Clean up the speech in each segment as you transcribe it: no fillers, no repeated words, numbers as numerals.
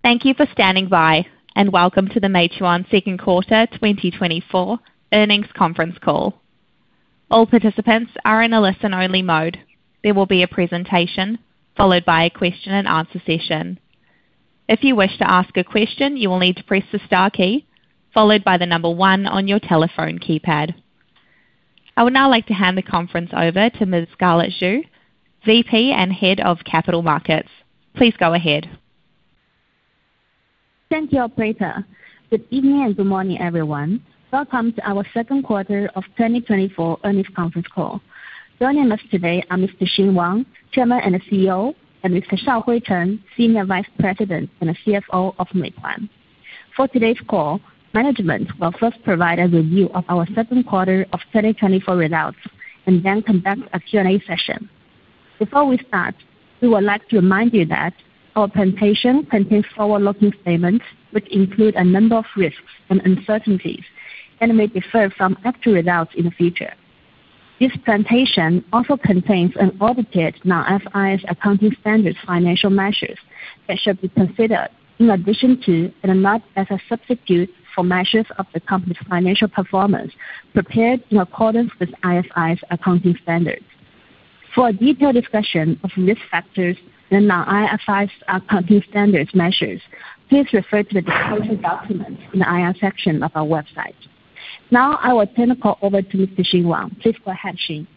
Thank you for standing by, and welcome to the Meituan second quarter 2024 earnings conference call. All participants are in a listen-only mode. There will be a presentation, followed by a question and answer session. If you wish to ask a question, you will need to press the star key, followed by the number 1 on your telephone keypad. I would now like to hand the conference over to Ms. Scarlett Xu, VP and Head of Capital Markets. Please go ahead. Thank you, operator. Good evening and good morning, everyone. Welcome to our second quarter of 2024 earnings conference call. Joining us today are Mr. Xing Wang, Chairman and CEO, and Mr. Shaohui Chen, Senior Vice President and CFO of Meituan. For today's call, management will first provide a review of our second quarter of 2024 results and then conduct a Q&A session. Before we start, we would like to remind you that our presentation contains forward-looking statements which include a number of risks and uncertainties and may differ from actual results in the future. This presentation also contains unaudited non-IFRS accounting standards financial measures that should be considered in addition to and not as a substitute for measures of the company's financial performance prepared in accordance with IFRS accounting standards. For a detailed discussion of risk factors and non-IFRS accounting standards measures, please refer to the disclosure documents in the IR section of our website. Now I will turn the call over to Mr. Xing Wang. Please go ahead, Xing.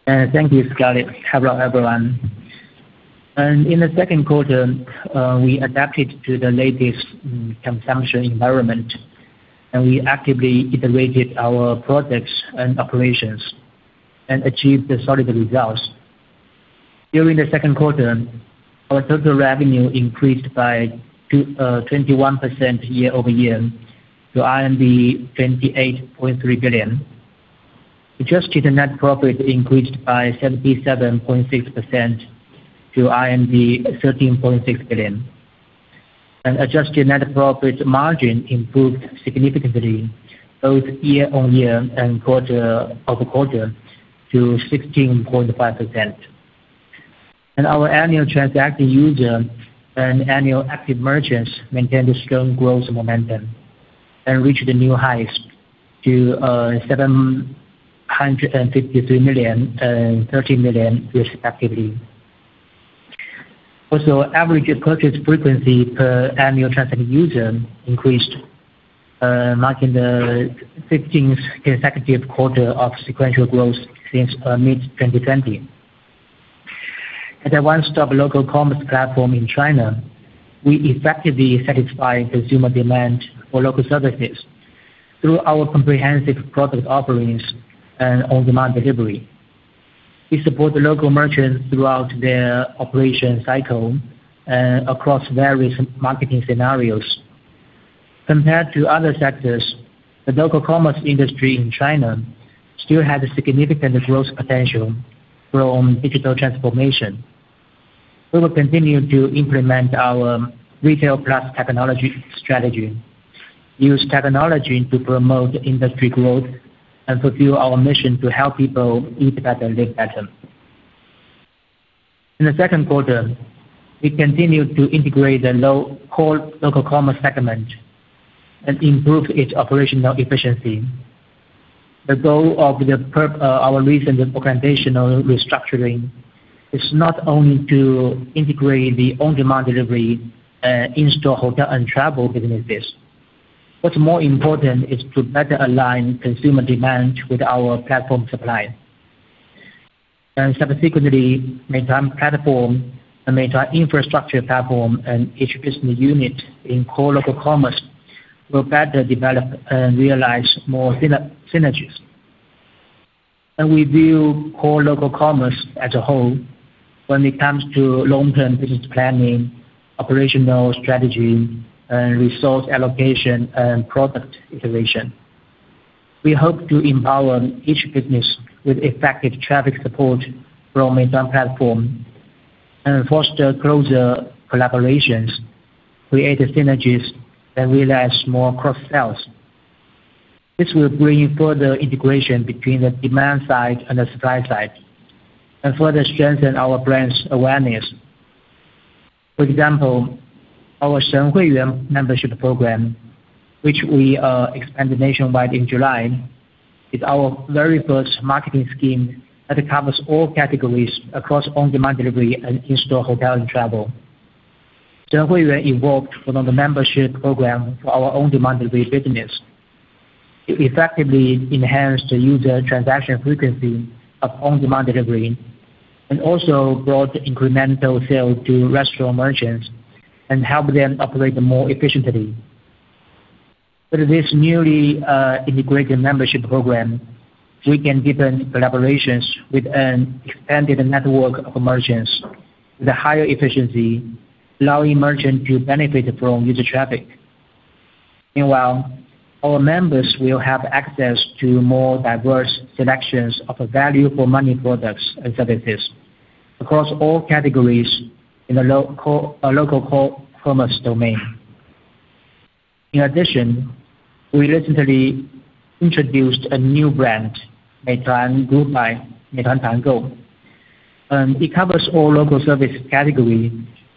Thank you, Scarlett. Hello, everyone. In the second quarter, we adapted to the latest consumption environment, and we actively iterated our products and operations and achieved solid results. During the second quarter, our total revenue increased by 21% year-over-year to RMB 28.3 billion. Adjusted net profit increased by 77.6% to RMB 13.6 billion. And adjusted net profit margin improved significantly both year-on-year and quarter-over-quarter to 16.5%. And our annual transacting user and annual active merchants maintained a strong growth momentum and reached new highs to 753 million and 30 million respectively. Also, average purchase frequency per annual transacting user increased, marking the 15th consecutive quarter of sequential growth since mid-2020. As a one-stop local commerce platform in China, we effectively satisfy consumer demand for local services through our comprehensive product offerings and on-demand delivery. We support the local merchants throughout their operation cycle and across various marketing scenarios. Compared to other sectors, the local commerce industry in China still has a significant growth potential from digital transformation. We will continue to implement our retail plus technology strategy, use technology to promote industry growth, and fulfill our mission to help people eat better, live better. In the second quarter, we continued to integrate the core local commerce segment and improve its operational efficiency. The goal of our recent organizational restructuring is not only to integrate the on-demand delivery and in-store hotel and travel businesses. What's more important is to better align consumer demand with our platform supply. And subsequently, Meituan platform and Meituan infrastructure platform and each business unit in core local commerce will better develop and realize more synergies. And we view core local commerce as a whole when it comes to long-term business planning, operational strategy, and resource allocation and product iteration. We hope to empower each business with effective traffic support from Meituan platform and foster closer collaborations, create synergies, and realize more cross-sales. This will bring further integration between the demand side and the supply side, and further strengthen our brand's awareness. For example, our Shen Huiyuan membership program, which we expanded nationwide in July, is our very first marketing scheme that covers all categories across on-demand delivery and in-store hotel and travel. Shen Huiyuan evolved from the membership program for our on-demand delivery business. It effectively enhanced the user transaction frequency of on-demand delivery and also brought incremental sales to restaurant merchants and helped them operate more efficiently. With this newly integrated membership program, we can deepen collaborations with an expanded network of merchants with a higher efficiency, allowing merchants to benefit from user traffic. Meanwhile, our members will have access to more diverse selections of value for money products and services across all categories in the local commerce domain. In addition, we recently introduced a new brand, Meituan Group by Meituan Tango. It covers all local service categories,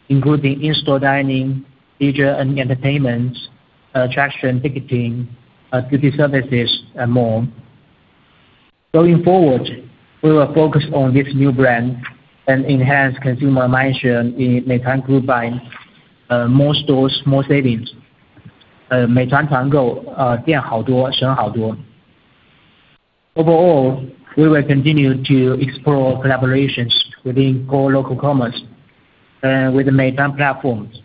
including in-store dining, leisure and entertainment, attraction ticketing, beauty services, and more. Going forward, we will focus on this new brand and enhance consumer mindshare in Meituan Group by more stores, more savings. 美团团购店好多省好多。Overall, we will continue to explore collaborations within core local commerce and with the Meituan platforms,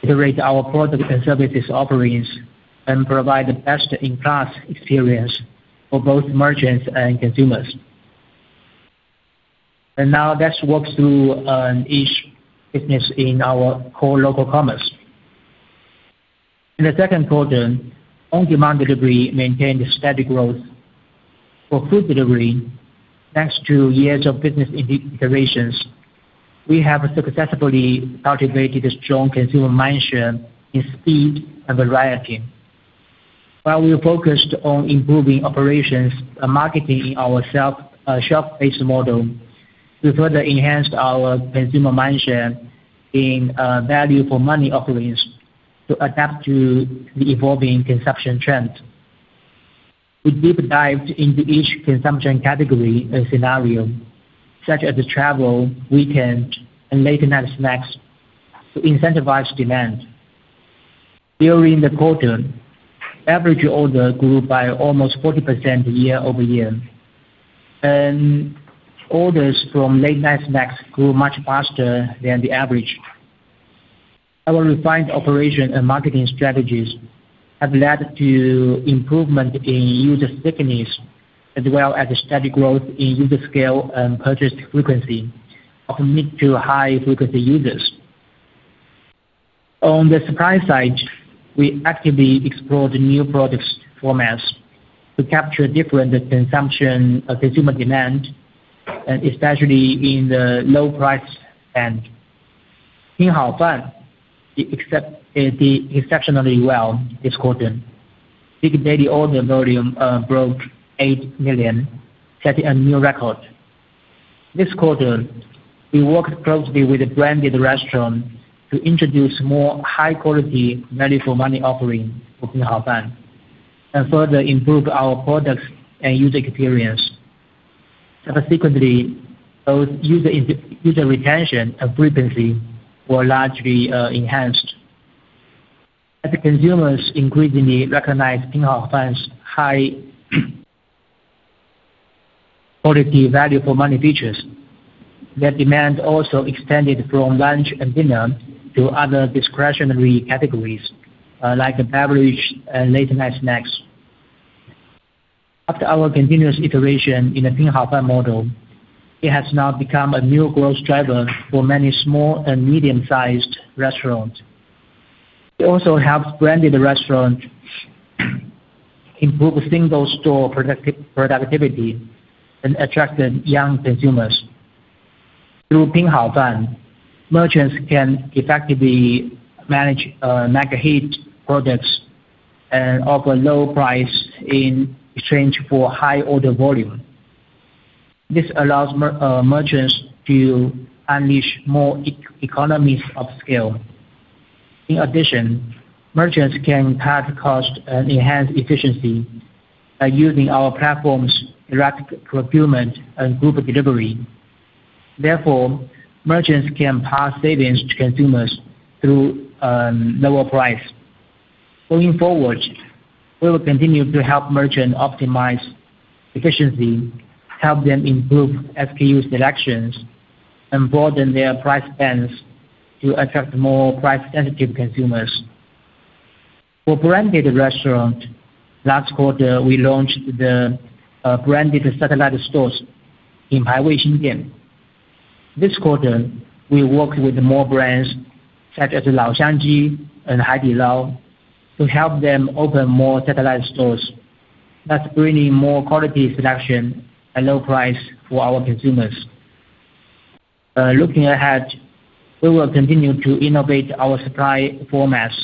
iterate our product and services offerings, and provide the best-in-class experience for both merchants and consumers. And now let's walk through each business in our core local commerce. In the second quarter, on-demand delivery maintained steady growth. For food delivery, thanks to years of business iterations, we have successfully cultivated a strong consumer mindshare in speed and variety. While we focused on improving operations and marketing in our shelf-based model, we further enhanced our consumer mindshare in value for money offerings to adapt to the evolving consumption trend. We deep dived into each consumption category and scenario, such as travel, weekend, and late night snacks, to incentivize demand. During the quarter, average order grew by almost 40% year-over-year, and orders from late night snacks grew much faster than the average. Our refined operation and marketing strategies have led to improvement in user stickiness, as well as steady growth in user scale and purchase frequency of mid to high frequency users. On the supply side, we actively explored new products formats to capture different consumer demand, and especially in the low price band. Pin Hao Fan did exceptionally well this quarter. Big daily order volume broke 8 million, setting a new record. This quarter, we worked closely with a branded restaurant to introduce more high-quality value for money offering for Pin Hao Fan and further improve our products and user experience. Subsequently, both user retention and frequency were largely enhanced. As consumers increasingly recognize Pin Hao Fan's high quality value for money features, their demand also extended from lunch and dinner to other discretionary categories like beverage and late night snacks. After our continuous iteration in the Pin Hao Fan model, it has now become a new growth driver for many small and medium-sized restaurants. It also helps branded restaurants improve single store productivity and attract young consumers. Through Pin Hao Fan, merchants can effectively manage mega hit products and offer low price in exchange for high order volume. This allows merchants to unleash more economies of scale. In addition, merchants can cut costs and enhance efficiency by using our platform's direct procurement and group delivery. Therefore, merchants can pass savings to consumers through lower price. Going forward, we will continue to help merchants optimize efficiency, help them improve SKU selections, and broaden their price bands to attract more price-sensitive consumers. For branded restaurant, last quarter we launched the branded satellite stores, 品牌卫星店. This quarter, we worked with more brands such as 老乡鸡 and 海底捞 to help them open more satellite stores, thus bringing more quality selection at low price for our consumers. Looking ahead, we will continue to innovate our supply formats,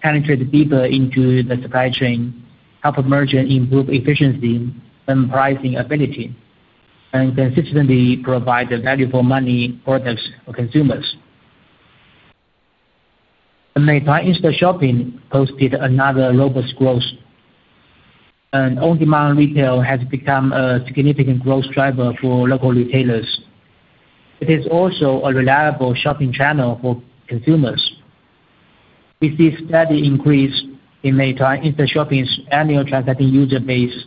penetrate deeper into the supply chain, help merchants improve efficiency and pricing ability, and consistently provide value for money products for consumers. Meituan Instashopping posted another robust growth, and on-demand retail has become a significant growth driver for local retailers. It is also a reliable shopping channel for consumers. We see steady increase in Meituan Instashopping's annual transacting user base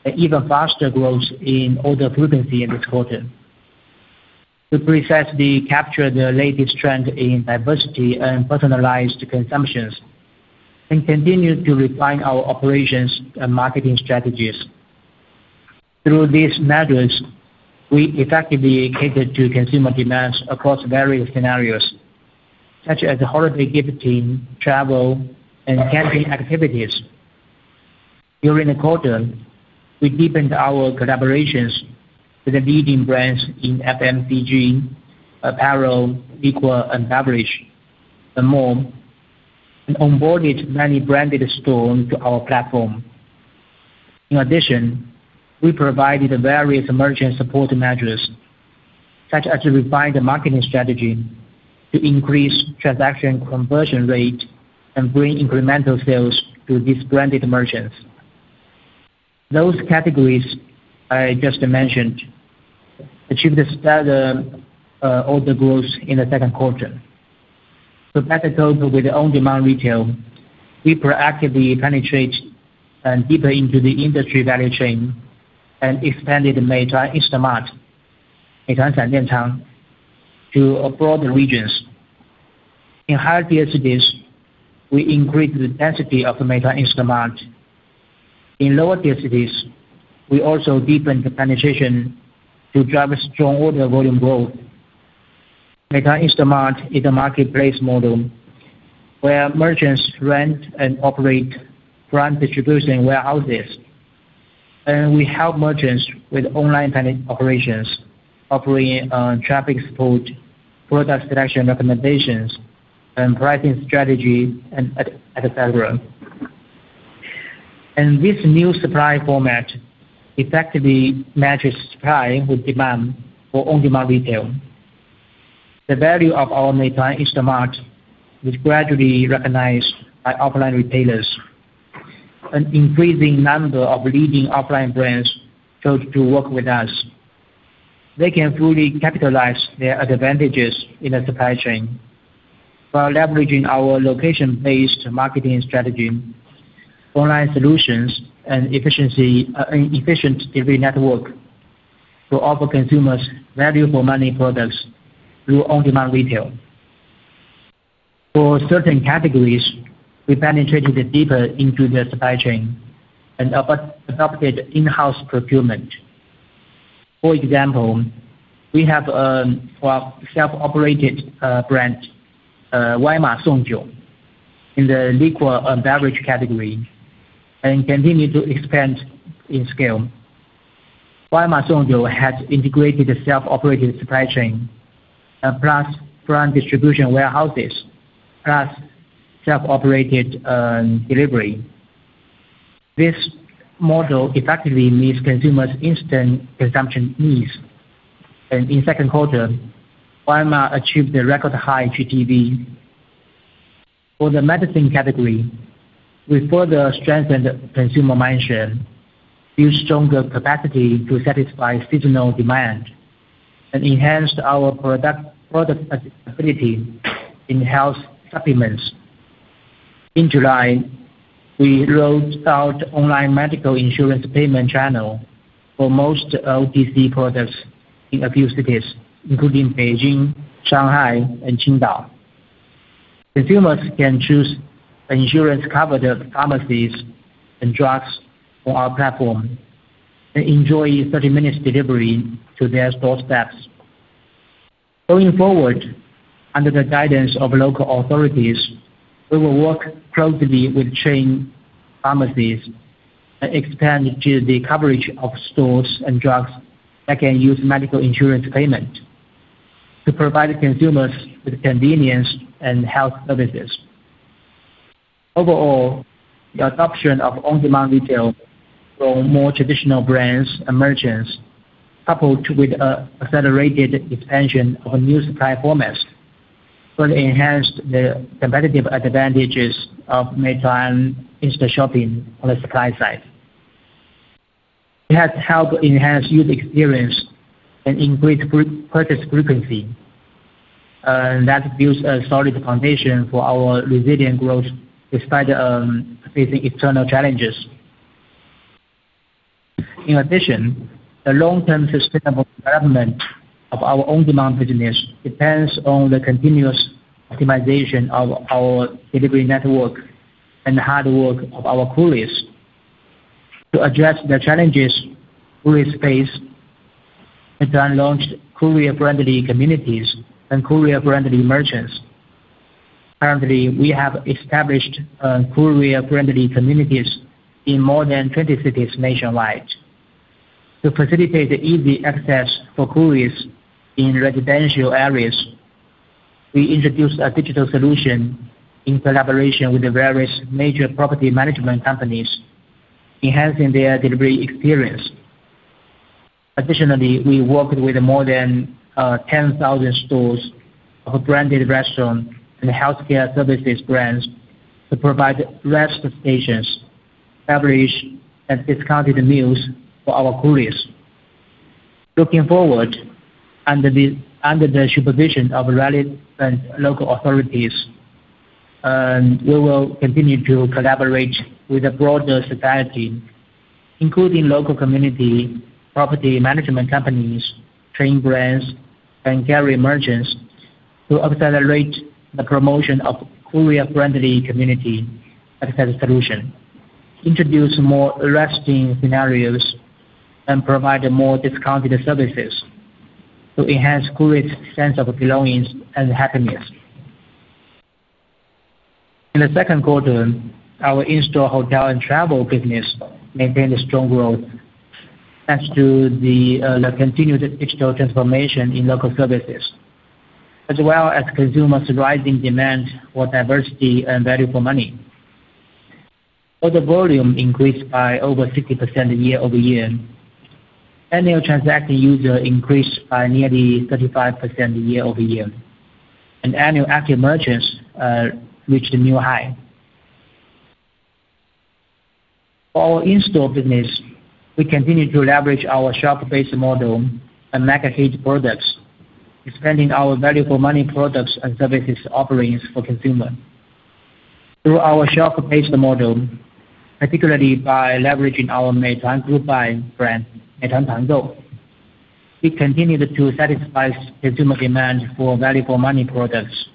and even faster growth in order frequency in this quarter. To precisely capture the latest trend in diversity and personalized consumptions, and continue to refine our operations and marketing strategies. Through these measures, we effectively cater to consumer demands across various scenarios, such as holiday gifting, travel, and camping activities. During the quarter, we deepened our collaborations with the leading brands in FMCG, apparel, liquor, and beverage, and more, and onboarded many branded stores to our platform. In addition, we provided various merchant support measures, such as a refined marketing strategy to increase transaction conversion rate and bring incremental sales to these branded merchants. Those categories I just mentioned achieved stellar order growth in the second quarter. To better cope with the on-demand retail, we proactively penetrate and deeper into the industry value chain and expanded Meituan Instamart, 美团闪电仓, to broader regions. In higher tier cities, we increased the density of Meituan Instamart. In lower tier cities, we also deepened the penetration to drive strong order volume growth. Meituan Instamart is a marketplace model where merchants rent and operate brand distribution warehouses, and we help merchants with online operations, offering traffic support, product selection recommendations, and pricing strategy, and etc. And this new supply format effectively matches supply with demand for on-demand retail. The value of our Meituan Instamart is gradually recognized by offline retailers. An increasing number of leading offline brands chose to work with us. They can fully capitalize their advantages in the supply chain while leveraging our location-based marketing strategy, online solutions, and efficient delivery network to offer consumers value for money products through on-demand retail. For certain categories, we penetrated deeper into the supply chain and adopted in-house procurement. For example, we have a self-operated brand, 歪马送酒, in the liquor and beverage category, and continue to expand in scale. 歪马送酒 has integrated self-operated supply chain, plus brand distribution warehouses, plus self-operated delivery. This model effectively meets consumers' instant consumption needs. And in second quarter, Walmart achieved a record high GTV. For the medicine category, we further strengthened consumer mindshare, built stronger capacity to satisfy seasonal demand, and enhanced our product ability in health supplements. In July, we rolled out online medical insurance payment channel for most OTC products in a few cities, including Beijing, Shanghai, and Qingdao. Consumers can choose insurance-covered pharmacies and drugs on our platform and enjoy 30 minutes delivery to their doorsteps. Going forward, under the guidance of local authorities, we will work closely with chain pharmacies and expand to the coverage of stores and drugs that can use medical insurance payment to provide consumers with convenience and health services. Overall, the adoption of on-demand retail from more traditional brands and merchants, coupled with accelerated expansion of new supply formats, further enhanced the competitive advantages of Meituan Instant Shopping on the supply side. It has helped enhance user experience and increase purchase frequency. That builds a solid foundation for our resilient growth despite facing external challenges. In addition, the long-term sustainable development of our on-demand business depends on the continuous optimization of our delivery network and the hard work of our couriers. To address the challenges couriers face, Meituan launched courier-friendly communities and courier-friendly merchants. Currently, we have established courier-friendly communities in more than 20 cities nationwide. To facilitate easy access for couriers in residential areas, we introduced a digital solution in collaboration with the various major property management companies, enhancing their delivery experience. Additionally, we worked with more than 10,000 stores of branded restaurant and healthcare services brands to provide rest stations, beverage, and discounted meals for our couriers. Looking forward, under the supervision of relevant local authorities, we will continue to collaborate with the broader society, including local community, property management companies, chain brands, and carrier merchants, to accelerate the promotion of courier-friendly community access solution, introduce more resting scenarios, and provide more discounted services to enhance couriers' sense of belonging and happiness. In the second quarter, our in-store hotel and travel business maintained strong growth thanks to the continued digital transformation in local services, as well as consumers' rising demand for diversity and value for money. Order volume increased by over 60% year-over-year. Annual transacting user increased by nearly 35% year-over-year, and annual active merchants reached a new high. For our in-store business, we continue to leverage our shop-based model and mega hit products, expanding our value for money products and services offerings for consumers. Through our shop-based model, particularly by leveraging our Meituan Group Buy brand, Meituan, we continued to satisfy consumer demand for value for money products.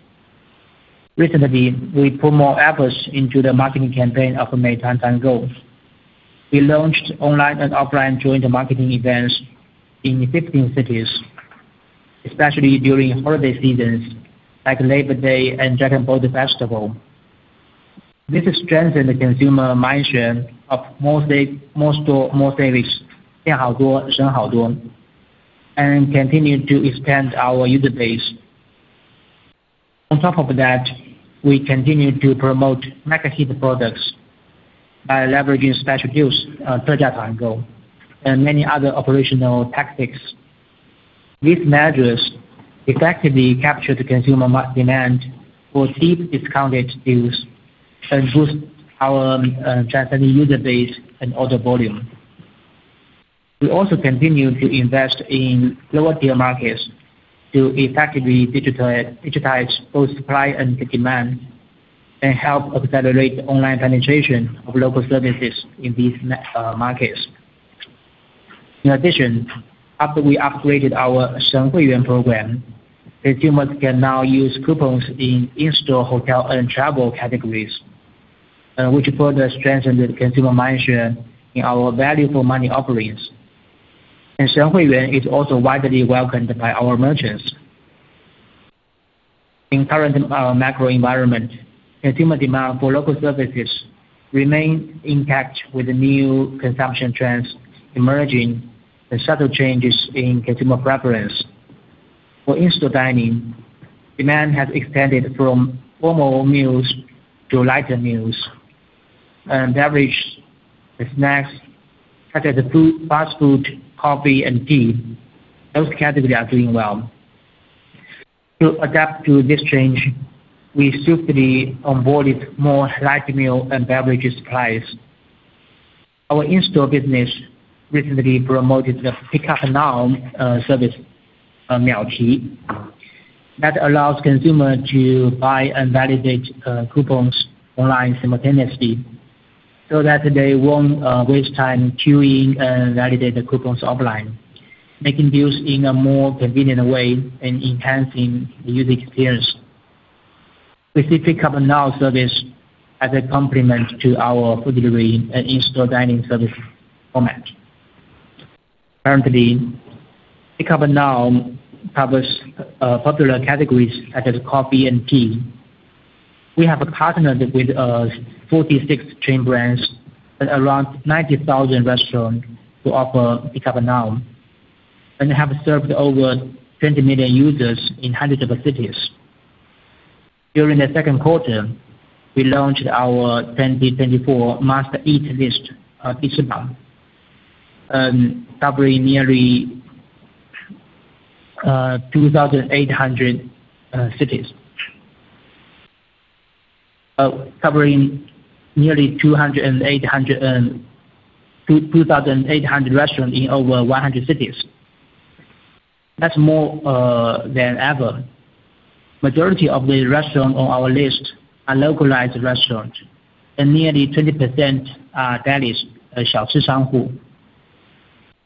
Recently, we put more efforts into the marketing campaign of Meituan. We launched online and offline joint marketing events in 15 cities, especially during holiday seasons like Labor Day and Dragon Boat Festival. This strengthened the consumer mindshare of more store, more savings, 店好多，省好多, and continued to expand our user base. On top of that, we continue to promote mega hit products by leveraging special deals, 特价团购, and many other operational tactics. These measures effectively capture the consumer demand for deep discounted deals and boost our transacting user base and order volume. We also continue to invest in lower tier markets to effectively digitize both supply and demand and help accelerate online penetration of local services in these markets. In addition, after we upgraded our Shen Huiyuan program, consumers can now use coupons in in-store hotel and travel categories, which further strengthen the consumer mindshare in our value for money offerings. And Shen Huiyuan is also widely welcomed by our merchants. In current macro environment, consumer demand for local services remain intact with the new consumption trends emerging and subtle changes in consumer preference. For in-store dining, demand has extended from formal meals to lighter meals, and beverage, snacks, such as food, fast food, coffee, and tea. Those categories are doing well. To adapt to this change, we swiftly onboarded more light meal and beverage supplies. Our in-store business recently promoted the Pick Up Now service, Meituan, that allows consumers to buy and validate coupons online simultaneously, so that they won't waste time queuing and validate the coupons offline, making deals in a more convenient way and enhancing the user experience. We see Pick Up Now service as a complement to our food delivery and in-store dining service format. Currently, Pick Up Now covers popular categories such as coffee and tea. We have partnered with 46 chain brands and around 90,000 restaurants to offer Pick Up Now, and have served over 20 million users in hundreds of cities. During the second quarter, we launched our 2024 Master Eat List, covering nearly 2,800 cities. Covering nearly 2,800 restaurants in over 100 cities. That's more than ever. Majority of the restaurants on our list are localized restaurants, and nearly 20% are delis, 小吃商户.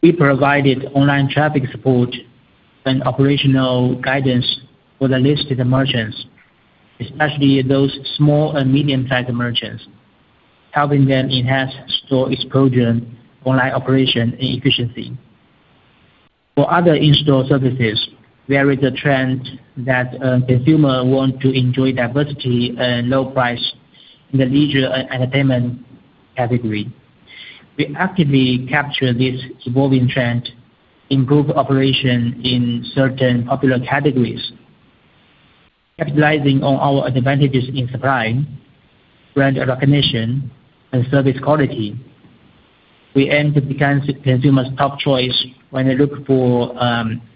We provided online traffic support and operational guidance for the listed merchants, especially those small and medium-sized merchants, helping them enhance store exposure, online operation, and efficiency. For other in-store services, there is a trend that consumers want to enjoy diversity and low price in the leisure and entertainment category. We actively capture this evolving trend, improve operation in certain popular categories. Capitalizing on our advantages in supply, brand recognition, and service quality, we aim to become consumers' top choice when they look for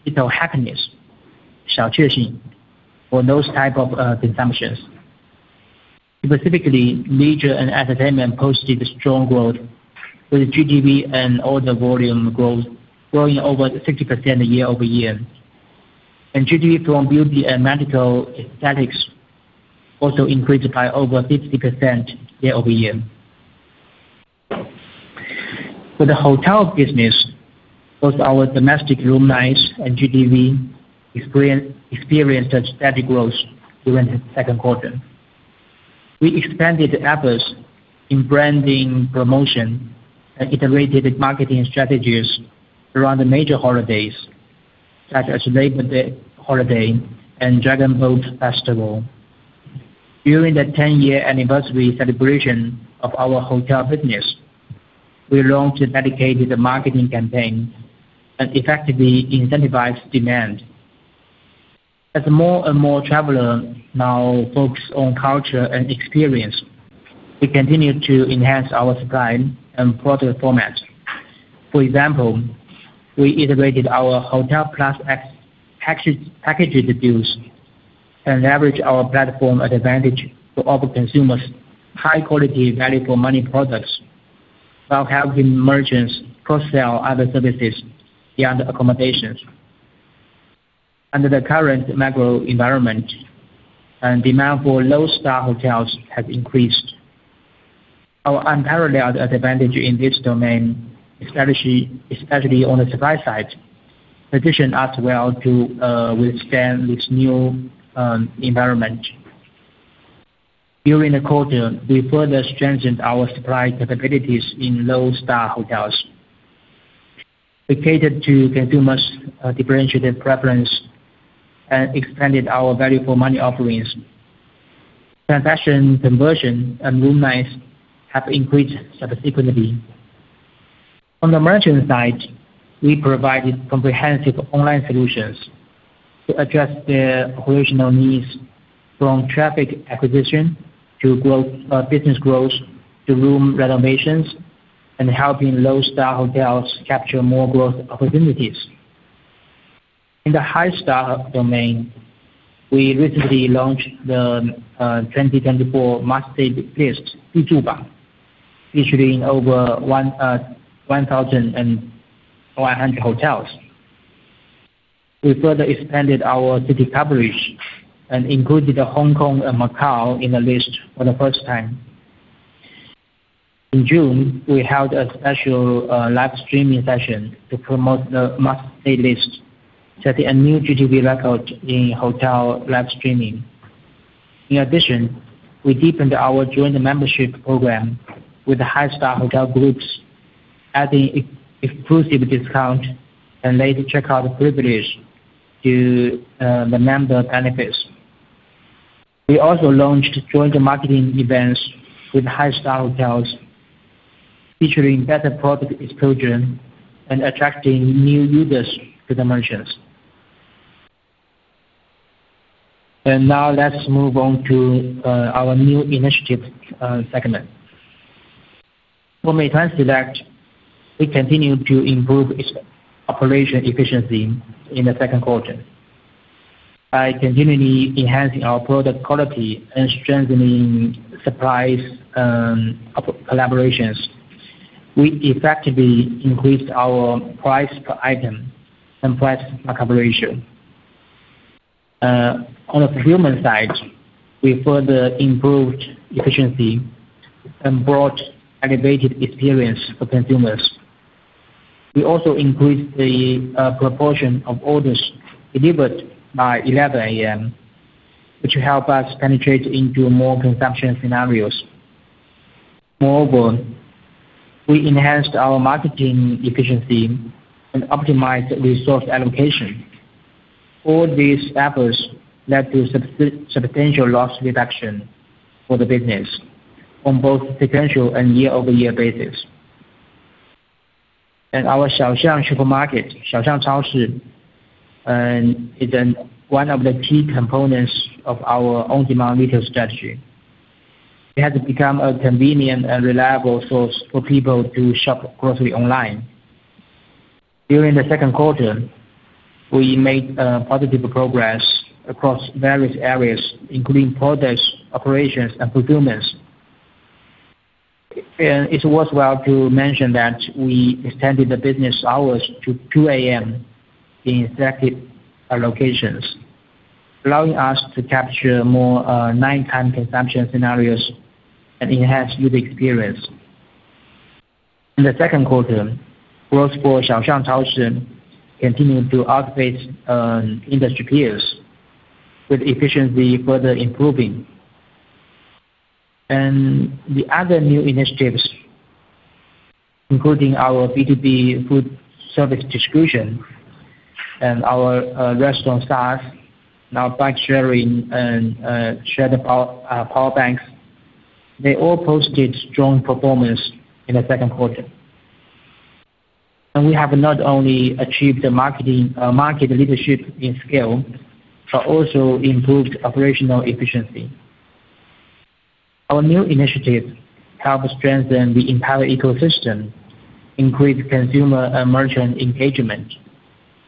little happiness, 小确幸, for those type of consumptions. Specifically, leisure and entertainment posted strong growth, with GTV and order volume growing over 60% year over year. And GTV from beauty and medical aesthetics also increased by over 50% year over year. For the hotel business, both our domestic room nights and GTV experienced a steady growth during the second quarter. We expanded efforts in branding promotion and iterated marketing strategies around the major holidays, such as Labor Day holiday and Dragon Boat Festival. During the 10-year anniversary celebration of our hotel business, we launched a dedicated marketing campaign and effectively incentivized demand. As more and more travelers now focus on culture and experience, we continue to enhance our supply and product format. For example, we iterated our Hotel Plus X packaged deals and leverage our platform advantage to offer consumers high-quality value-for-money products while helping merchants cross-sell other services beyond accommodations. Under the current macro environment, demand for low-star hotels has increased. Our unparalleled advantage in this domain, especially on the supply side, position us well to withstand this new environment. During the quarter, we further strengthened our supply capabilities in low-star hotels. We catered to consumers' differentiated preference and expanded our value-for-money offerings. Transaction conversion and room nights have increased subsequently. On the merchant side, we provided comprehensive online solutions to address their operational needs, from traffic acquisition to business growth to room renovations, and helping low-star hotels capture more growth opportunities. In the high-star domain, we recently launched the 2024 Must-Stay List, 必住榜, featuring over 1,100 hotels. We further expanded our city coverage and included Hong Kong and Macau in the list for the first time. In June, we held a special live streaming session to promote the Must-Stay List, setting a new GTV record in hotel live streaming. In addition, we deepened our joint membership program with the high-star hotel groups, adding exclusive discount and late checkout privilege to the member benefits. We also launched joint marketing events with high-star hotels, featuring better product exposure and attracting new users to the merchants. And now let's move on to our new initiative segment. For Meituan Select, we continue to improve its operation efficiency in the second quarter. By continually enhancing our product quality and strengthening supplies collaborations, we effectively increased our price per item and price markup ratio. On the fulfillment side, we further improved efficiency and brought elevated experience for consumers. We also increased the proportion of orders delivered by 11 a.m., which will help us penetrate into more consumption scenarios. Moreover, we enhanced our marketing efficiency and optimized resource allocation. All these efforts led to substantial loss reduction for the business on both sequential and year-over-year basis. And our 小巷 supermarket, 小巷超市, is one of the key components of our on-demand retail strategy. It has become a convenient and reliable source for people to shop grocery online. During the second quarter, we made positive progress across various areas, including products, operations, and fulfillment. And it's worthwhile to mention that we extended the business hours to 2 a.m. in selected locations, allowing us to capture more nighttime consumption scenarios and enhance user experience. In the second quarter, growth for 小巷超市 continued to outpace industry peers, with efficiency further improving. And the other new initiatives, including our B2B food service distribution and our restaurant SaaS, now bike sharing and shared power banks, they all posted strong performance in the second quarter. And we have not only achieved the market leadership in scale, but also improved operational efficiency. Our new initiative helps strengthen the entire ecosystem, increase consumer and merchant engagement,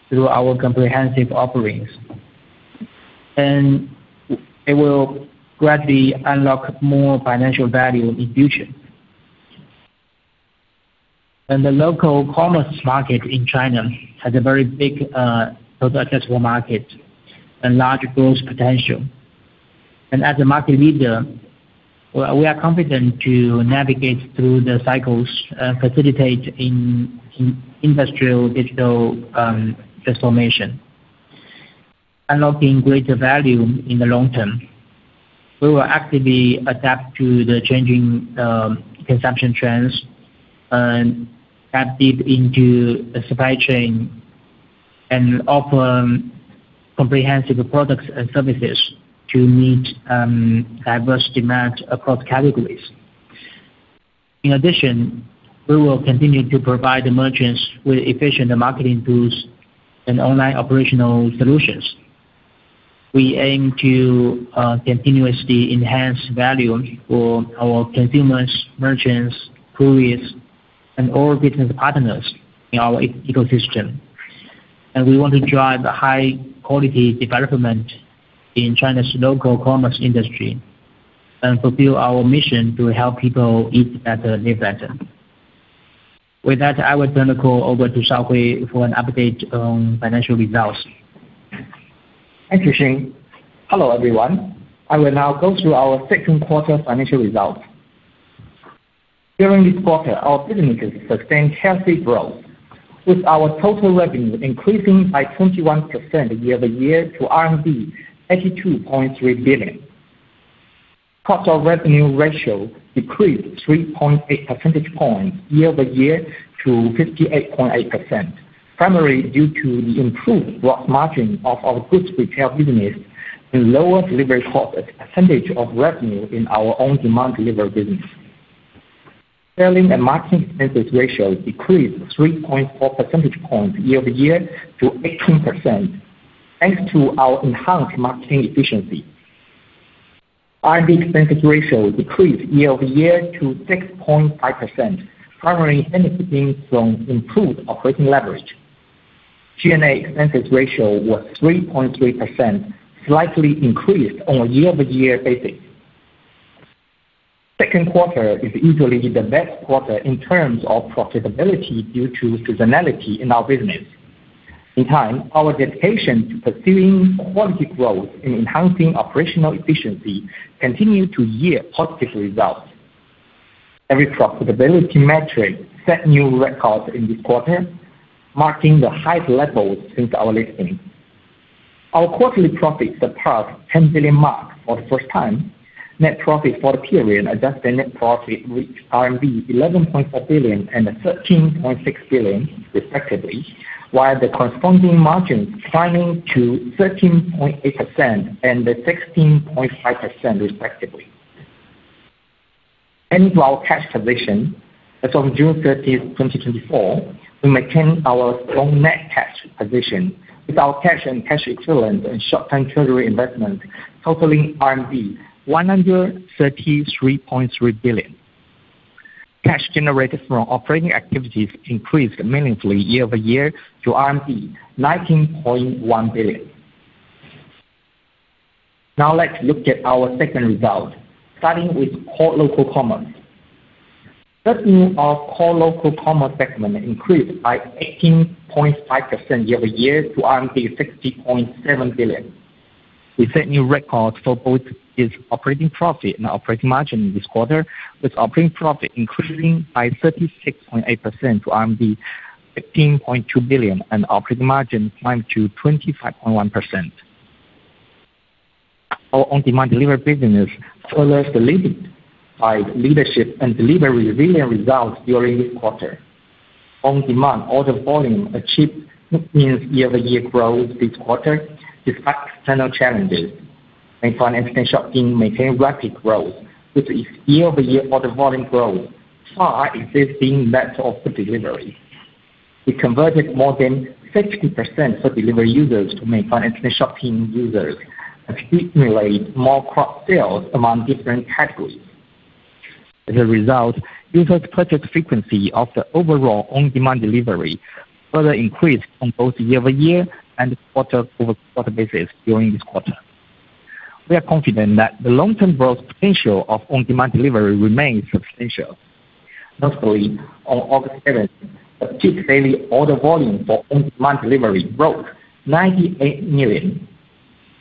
through our comprehensive offerings, and it will gradually unlock more financial value in future. And the local commerce market in China has a very big total addressable market and large growth potential. And as a market leader, we are confident to navigate through the cycles and facilitate in industrial digital transformation, unlocking greater value in the long term. We will actively adapt to the changing consumption trends and tap deep into the supply chain and offer comprehensive products and services to meet diverse demand across categories. In addition, we will continue to provide the merchants with efficient marketing tools and online operational solutions. We aim to continuously enhance value for our consumers, merchants, couriers, and all business partners in our ecosystem. And we want to drive a high quality development in China's local commerce industry and fulfill our mission to help people eat better, live better. With that, I will turn the call over to Shaohui for an update on financial results. Thank you, Xing. Hello, everyone. I will now go through our second quarter financial results. During this quarter, our businesses sustained healthy growth, with our total revenue increasing by 21% year-over-year to RMB 82.3 billion. Cost of revenue ratio decreased 3.8 percentage points year-over-year to 58.8%, primarily due to the improved gross margin of our goods retail business and lower delivery cost as a percentage of revenue in our on-demand delivery business. Selling and marketing expenses ratio decreased 3.4 percentage points year-over-year to 18%, thanks to our enhanced marketing efficiency. R&D expenses ratio decreased year-over-year to 6.5%, primarily benefiting from improved operating leverage. G&A expenses ratio was 3.3%, slightly increased on a year-over-year basis. Second quarter is usually the best quarter in terms of profitability due to seasonality in our business. In time, our dedication to pursuing quality growth and enhancing operational efficiency continue to yield positive results. Every profitability metric set new records in this quarter, marking the highest levels since our listing. Our quarterly profit surpassed 10 billion mark for the first time. Net profit for the period adjusted net profit reached RMB 11.4 billion and 13.6 billion respectively, while the corresponding margins climbing to 13.8% and 16.5% respectively. Turning to our cash position, as of June 30, 2024, we maintain our strong net cash position with our cash and cash equivalent and short-term treasury investment totaling RMB 133.3 billion. Cash generated from operating activities increased meaningfully year-over-year to RMB 19.1 billion. Now let's look at our second result, starting with core local commerce. Revenue of core local commerce segment increased by 18.5% year-over-year to RMB 60.7 billion. We set new records for both its operating profit and operating margin this quarter, with operating profit increasing by 36.8% to RMB 15.2 billion and operating margin climbed to 25.1%. Our on-demand delivery business further solidified leadership and delivered resilient results during this quarter. On-demand order volume achieved year-over-year growth this quarter despite external challenges. Meituan Instant Shopping maintained rapid growth, with its year-over-year order volume growth far exceeding that of food delivery. We converted more than 60% for delivery users to Meituan Instant Shopping users and stimulate more cross-sales among different categories. As a result, users' purchase frequency of the overall on-demand delivery further increased on both year-over-year and quarter-over-quarter basis during this quarter. We are confident that the long-term growth potential of on-demand delivery remains substantial. Notably, on August 7th, the peak daily order volume for on-demand delivery broke 98 million.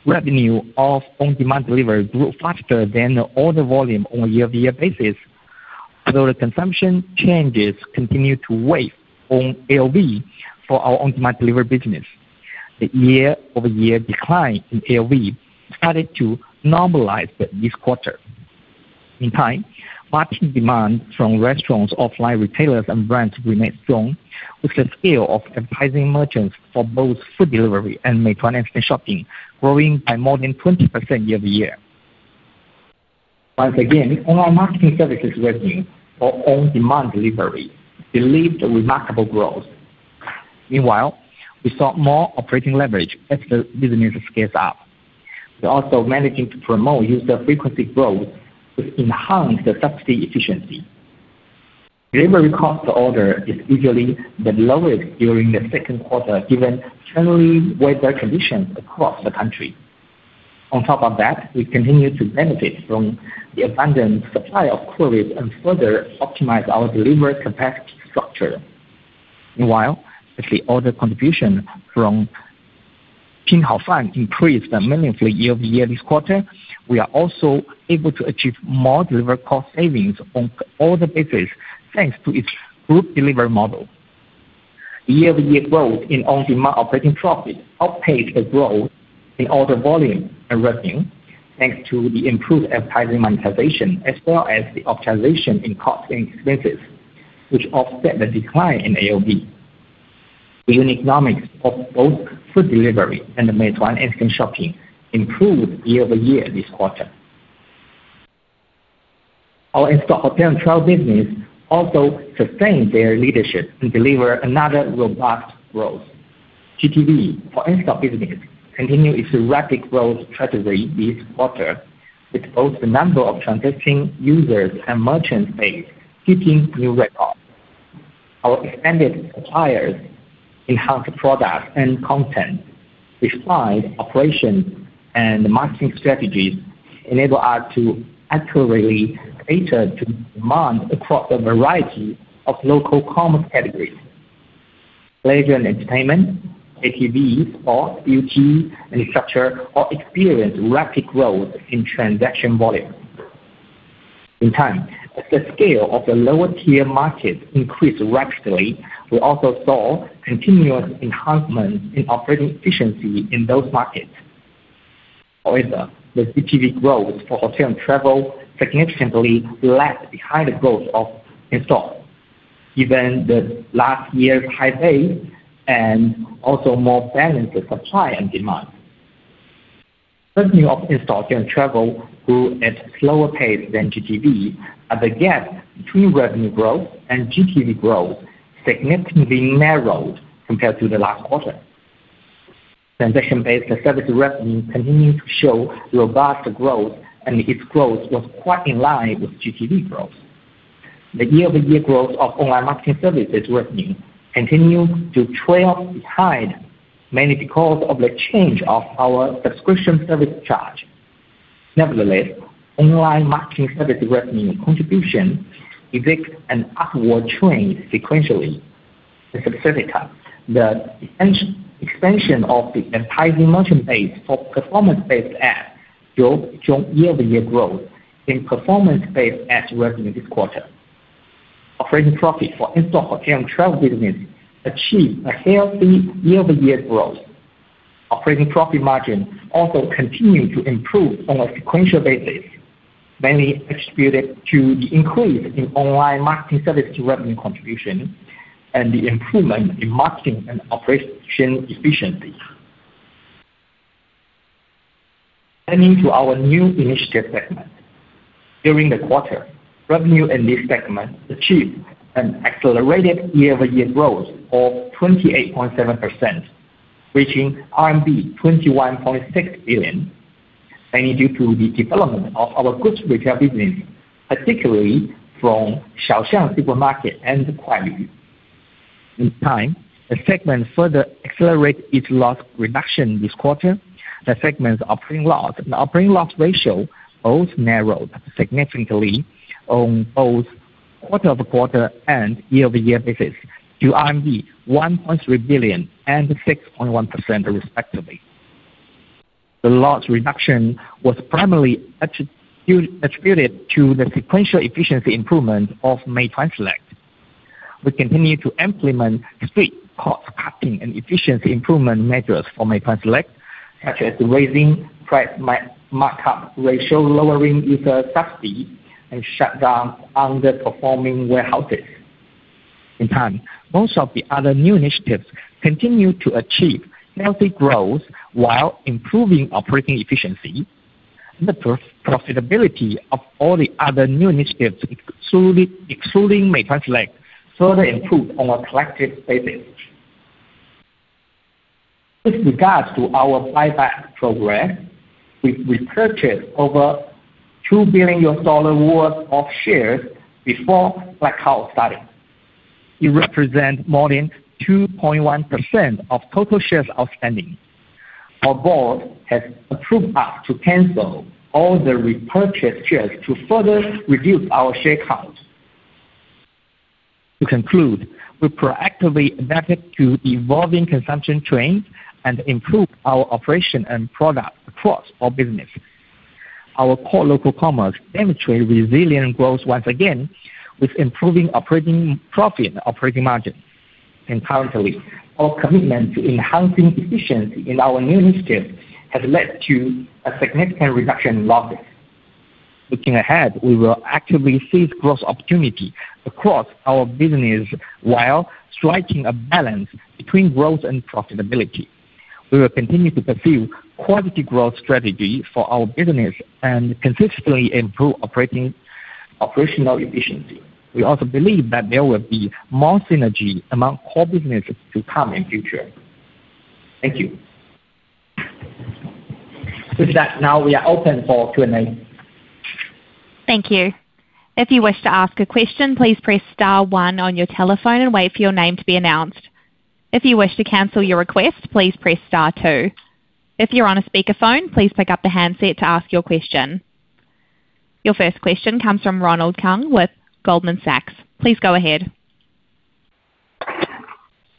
Revenue of on-demand delivery grew faster than the order volume on a year-over-year basis. Although the consumption changes continue to weigh on AOV for our on-demand delivery business, the year-over-year decline in AOV started to normalize this quarter. Meantime, marketing demand from restaurants, offline retailers, and brands remains strong, with the scale of advertising merchants for both food delivery and Meituan Instant Shopping growing by more than 20% year-over-year. Once again, online marketing services revenue for on-demand delivery delivered remarkable growth. Meanwhile, we saw more operating leverage as the business scales up. We're also managing to promote user frequency growth with enhanced subsidy efficiency. Delivery cost per order is usually the lowest during the second quarter given friendly weather conditions across the country. On top of that, we continue to benefit from the abundant supply of couriers and further optimize our delivery capacity structure. Meanwhile, as the order contribution from Pinhaofan increased meaningfully year-over-year this quarter, we are also able to achieve more delivery cost savings on order basis thanks to its group delivery model. The year-over-year growth in on-demand operating profit outpaced the growth in order volume and revenue, thanks to the improved advertising monetization as well as the optimization in cost and expenses, which offset the decline in AOV. The unit economics of both food delivery and the Meituan Instant Shopping improved year-over-year this quarter. Our in-store hotel and travel business also sustained their leadership and delivered another robust growth. GTV for in-store business continued its rapid growth trajectory this quarter, with both the number of transacting users and merchant base hitting new records. Our expanded suppliers, enhanced products and content, refined operations and marketing strategies enable us to accurately cater to demand across a variety of local commerce categories. Leisure and entertainment, ATV, sports, beauty, and infrastructure all experienced rapid growth in transaction volume. In time, as the scale of the lower tier markets increased rapidly, we also saw continuous enhancements in operating efficiency in those markets. However, the GTV growth for hotel and travel significantly lagged behind the growth of in-store, given the last year's high base and also more balanced supply and demand. Revenue of in-store hotel and travel grew at a slower pace than GTV, but the gap between revenue growth and GTV growth significantly narrowed compared to the last quarter. Transaction-based service revenue continued to show robust growth, and its growth was quite in line with GTV growth. The year-over-year growth of online marketing services revenue continued to trail behind, mainly because of the change of our subscription service charge. Nevertheless, online marketing service revenue contribution exhibits an upward trend sequentially. Specifically, the expansion of the advertising merchant base for performance-based ads drove year-over-year growth in performance-based ads revenue this quarter. Operating profit for in-store hotel and travel business achieved a healthy year-over-year growth. Operating profit margin also continued to improve on a sequential basis, mainly attributed to the increase in online marketing service revenue contribution and the improvement in marketing and operation efficiency. Turning to our new initiative segment. During the quarter, revenue in this segment achieved an accelerated year-over-year growth of 28.7%, reaching RMB 21.6 billion, mainly due to the development of our goods retail business, particularly from Xiaoxiang Supermarket and Kuailv. In time, The segment further accelerated its loss reduction this quarter. The segment's operating loss and operating loss ratio both narrowed significantly on both quarter-over-quarter and year-over-year basis to RMB 1.3 billion and 6.1% respectively. The loss reduction was primarily attributed to the sequential efficiency improvement of Meituan Select. We continue to implement strict cost-cutting and efficiency improvement measures for Meituan Select, such as raising price markup ratio, lowering user subsidy, and shut down underperforming warehouses. In time, most of the other new initiatives continue to achieve healthy growth while improving operating efficiency. The profitability of all the other new initiatives, excluding Meituan Select, further improved on a collective basis. With regards to our buyback program, we repurchased over $2 billion worth of shares before blackout started. It represents more than 2.1% of total shares outstanding. Our board has approved us to cancel all the repurchased shares to further reduce our share count. To conclude, we proactively adapted to evolving consumption trends and improved our operation and product across all business. Our core local commerce demonstrated resilient growth once again, with improving operating profit and operating margin. Concurrently, our commitment to enhancing efficiency in our new initiatives has led to a significant reduction in losses. Looking ahead, we will actively seize growth opportunity across our business while striking a balance between growth and profitability. We will continue to pursue quality growth strategy for our business and consistently improve operational efficiency. We also believe that there will be more synergy among core businesses to come in future. Thank you. With that, now we are open for Q&A. Thank you. If you wish to ask a question, please press star one on your telephone and wait for your name to be announced. If you wish to cancel your request, please press star two. If you're on a speakerphone, please pick up the handset to ask your question. Your first question comes from Ronald Keung with Goldman Sachs. Please go ahead.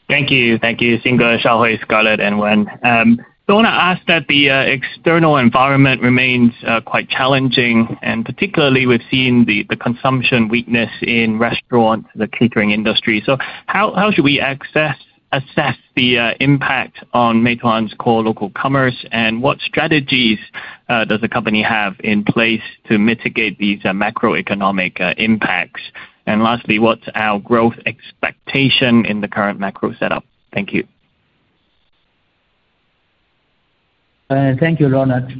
Thank you. Thank you, Xing, Shaohui, Scarlett, and Wen. I want to ask that the external environment remains quite challenging, and particularly we've seen the consumption weakness in restaurants, the catering industry. So how should we assess the impact on Meituan's core local commerce, and what strategies does the company have in place to mitigate these macroeconomic impacts? And lastly, what's our growth expectation in the current macro setup? Thank you. Thank you, Ronald.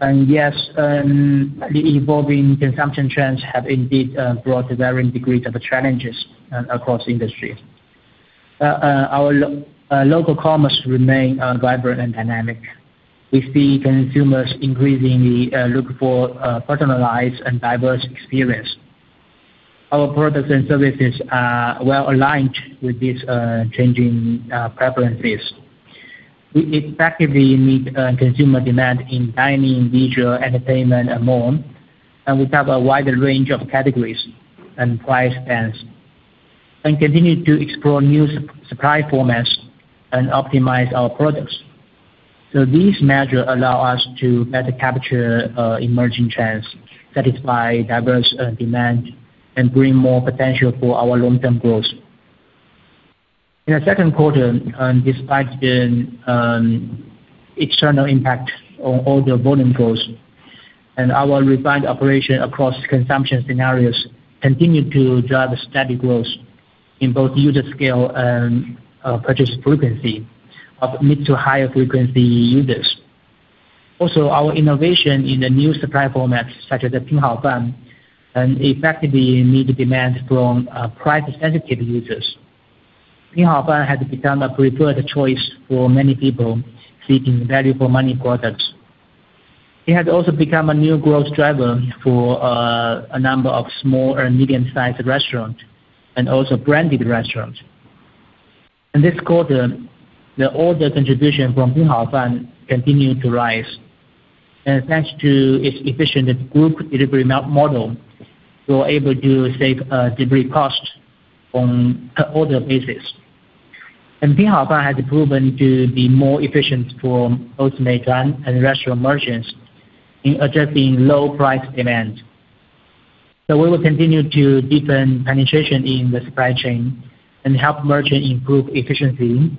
And yes, the evolving consumption trends have indeed brought varying degrees of challenges across industries. Our local commerce remain vibrant and dynamic. We see consumers increasingly look for personalized and diverse experience. Our products and services are well aligned with these changing preferences. We effectively meet consumer demand in dining, leisure, entertainment, and more, and we have a wider range of categories and price bands, and continue to explore new supply formats and optimize our products. So these measures allow us to better capture emerging trends, satisfy diverse demand, and bring more potential for our long-term growth. In the second quarter, despite the external impact on all the volume growth, and our refined operation across consumption scenarios continue to drive steady growth in both user scale and purchase frequency of mid to higher frequency users. Also, our innovation in the new supply formats such as the Pinhaofan and effectively meet the demand from price-sensitive users. Pinhaofan has become a preferred choice for many people seeking value for money products. It has also become a new growth driver for a number of small and medium-sized restaurants and also branded restaurants. In this quarter, the order contribution from Pinhaofan continued to rise. And thanks to its efficient group delivery model, we were able to save delivery cost on per order basis. And Pinhaofan has proven to be more efficient for both Meituan and restaurant merchants in addressing low price demand. So we will continue to deepen penetration in the supply chain and help merchants improve efficiency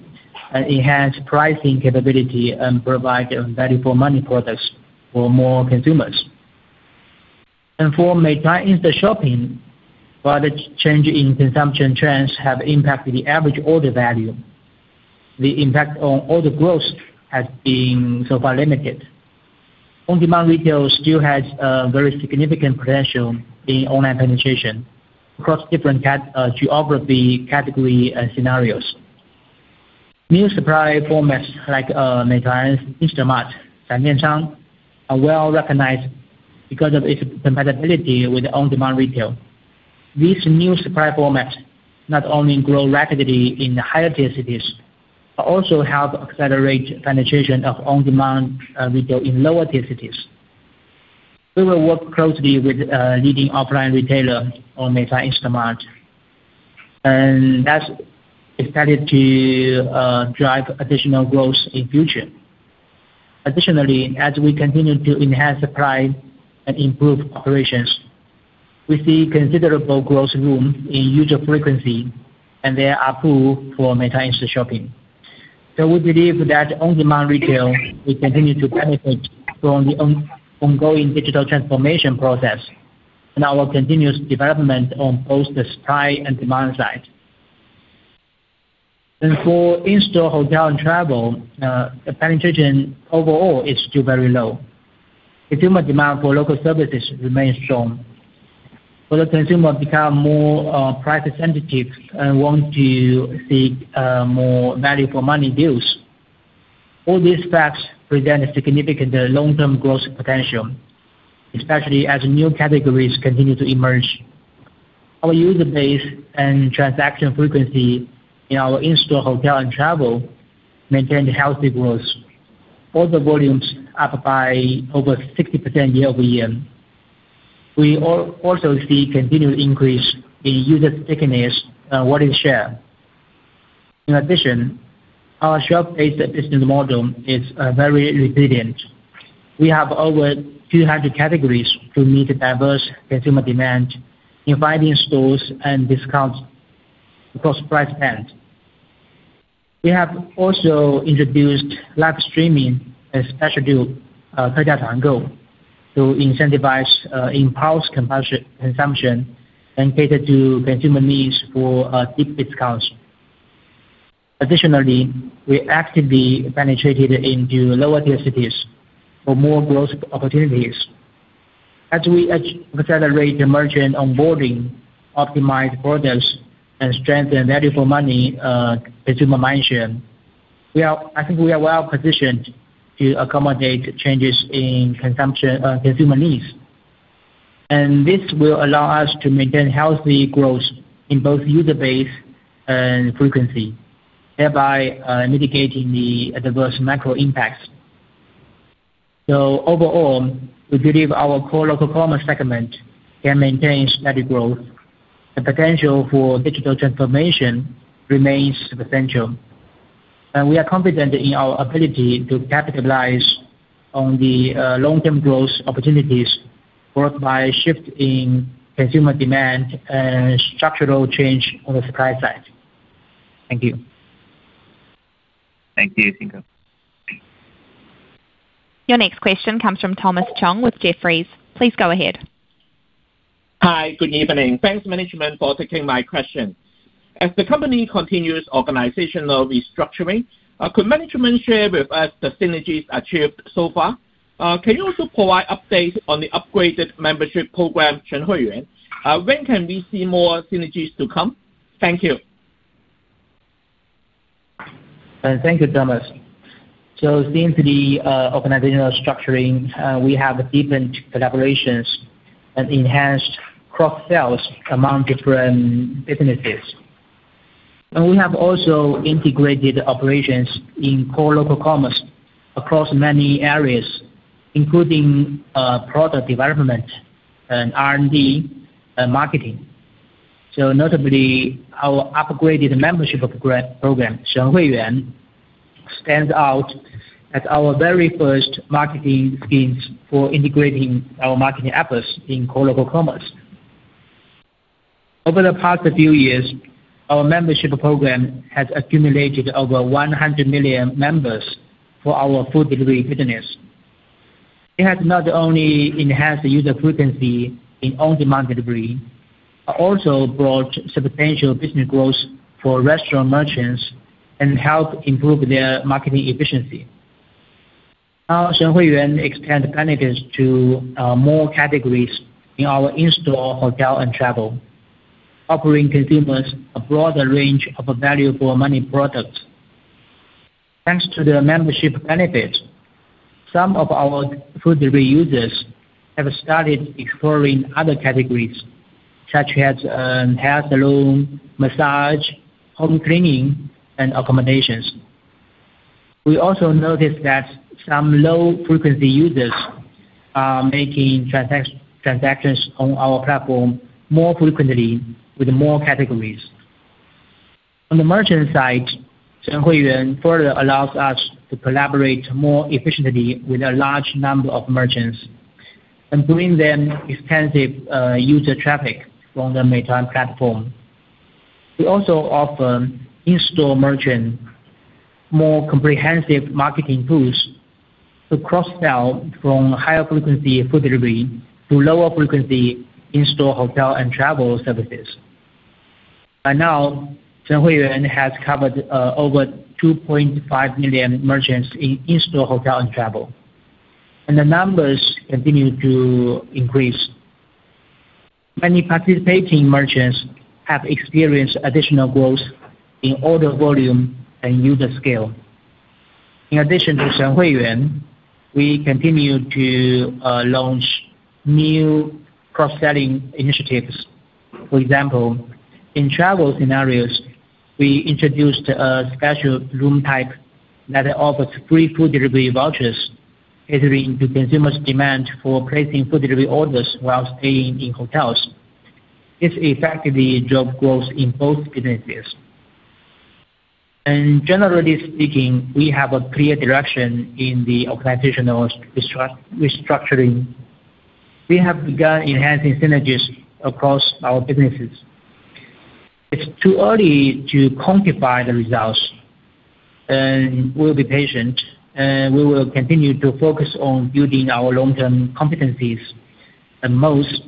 and enhance pricing capability and provide value for money products for more consumers. And for Meituan Insta-shopping, while the change in consumption trends have impacted the average order value, the impact on order growth has been so far limited. On-demand retail still has very significant potential in online penetration across different geography, category, and scenarios. New supply formats like Meituan's Instamart, 闪电商, are well recognized because of its compatibility with on-demand retail. These new supply formats not only grow rapidly in the higher tier cities, but also help accelerate penetration of on-demand retail in lower tier cities. We will work closely with leading offline retailer on Meituan Instamart, and that's expected to drive additional growth in future. Additionally, as we continue to enhance supply and improve operations, we see considerable growth room in user frequency and their ARPU for Meituan Insta-shopping. So we believe that on-demand retail will continue to benefit from the ongoing digital transformation process and our continuous development on both the supply and demand side. And for in-store hotel and travel, the penetration overall is still very low. Consumer demand for local services remains strong. For the consumer become more price sensitive and want to seek more value for money deals. All these facts present a significant long-term growth potential, especially as new categories continue to emerge. Our user base and transaction frequency in our in-store hotel and travel maintained healthy growth. Order volumes up by over 60% year-over-year. We also see continued increase in user stickiness and wallet share. In addition, our shelf-based business model is very resilient. We have over 200 categories to meet diverse consumer demand in finding stores and discounts across price bands. We have also introduced live streaming and special deal 特价团购 to incentivize impulse consumption and cater to consumer needs for deep discounts. Additionally, we actively penetrated into lower tier cities for more growth opportunities. As we accelerate the merchant onboarding, optimize products, and strengthen value for money consumer mindshare, I think we are well positioned to accommodate changes in consumer needs. And this will allow us to maintain healthy growth in both user base and frequency, thereby mitigating the adverse macro impacts. So overall, we believe our core local commerce segment can maintain steady growth. The potential for digital transformation remains substantial, and we are confident in our ability to capitalize on the long-term growth opportunities brought by shift in consumer demand and structural change on the supply side. Thank you. Thank you, Xing Ge. Your next question comes from Thomas Chong with Jefferies. Please go ahead. Hi, good evening. Thanks, management, for taking my question. As the company continues organizational restructuring, could management share with us the synergies achieved so far? Can you also provide updates on the upgraded membership program, 全会员? When can we see more synergies to come? Thank you. Thank you, Thomas. So since the organizational structuring, we have deepened collaborations and enhanced cross-sales among different businesses. And we have also integrated operations in core local commerce across many areas, including product development and R&D and marketing. So notably, our upgraded membership program, 神会员, stands out as our very first marketing schemes for integrating our marketing efforts in core local commerce. Over the past few years, our membership program has accumulated over 100 million members for our food delivery business. It has not only enhanced user frequency in on-demand delivery, but also brought substantial business growth for restaurant merchants and helped improve their marketing efficiency. Now, 神会员 extends benefits to more categories in our in-store hotel and travel, offering consumers a broader range of value for money products. Thanks to the membership benefits, some of our food delivery users have started exploring other categories, such as hair salon, massage, home cleaning, and accommodations. We also noticed that some low-frequency users are making transactions on our platform more frequently with more categories. On the merchant side, 神会员 further allows us to collaborate more efficiently with a large number of merchants and bring them extensive user traffic from the Meituan platform. We also offer in-store merchants more comprehensive marketing tools to cross-sell from higher frequency food delivery to lower frequency in-store hotel and travel services. By now, 神会员 has covered over 2.5 million merchants in in-store hotel and travel, and the numbers continue to increase. Many participating merchants have experienced additional growth in order volume and user scale. In addition to 神会员, we continue to launch new cross-selling initiatives. For example, in travel scenarios, we introduced a special room type that offers free food delivery vouchers, catering to consumers' demand for placing food delivery orders while staying in hotels. This effectively drove growth in both businesses. And generally speaking, we have a clear direction in the organizational restructuring. We have begun enhancing synergies across our businesses. It's too early to quantify the results, and we'll be patient, and we will continue to focus on building our long-term competencies and most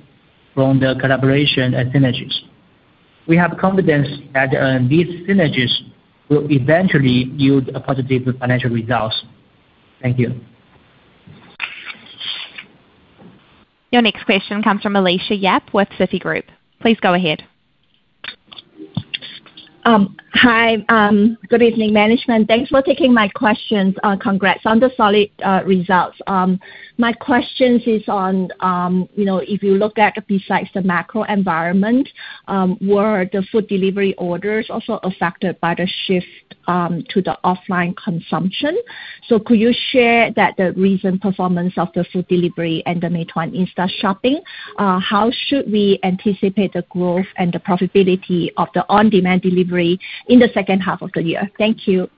from the collaboration and synergies. We have confidence that these synergies will eventually yield a positive financial results. Thank you. Your next question comes from Alicia Yap with Citigroup. Please go ahead. Hi, good evening, management. Thanks for taking my questions. Congrats on the solid results. My questions is on, if you look at besides the macro environment, were the food delivery orders also affected by the shift to the offline consumption? So could you share that the recent performance of the food delivery and the Meituan Instashopping? How should we anticipate the growth and the profitability of the on-demand delivery in the second half of the year? Thank you.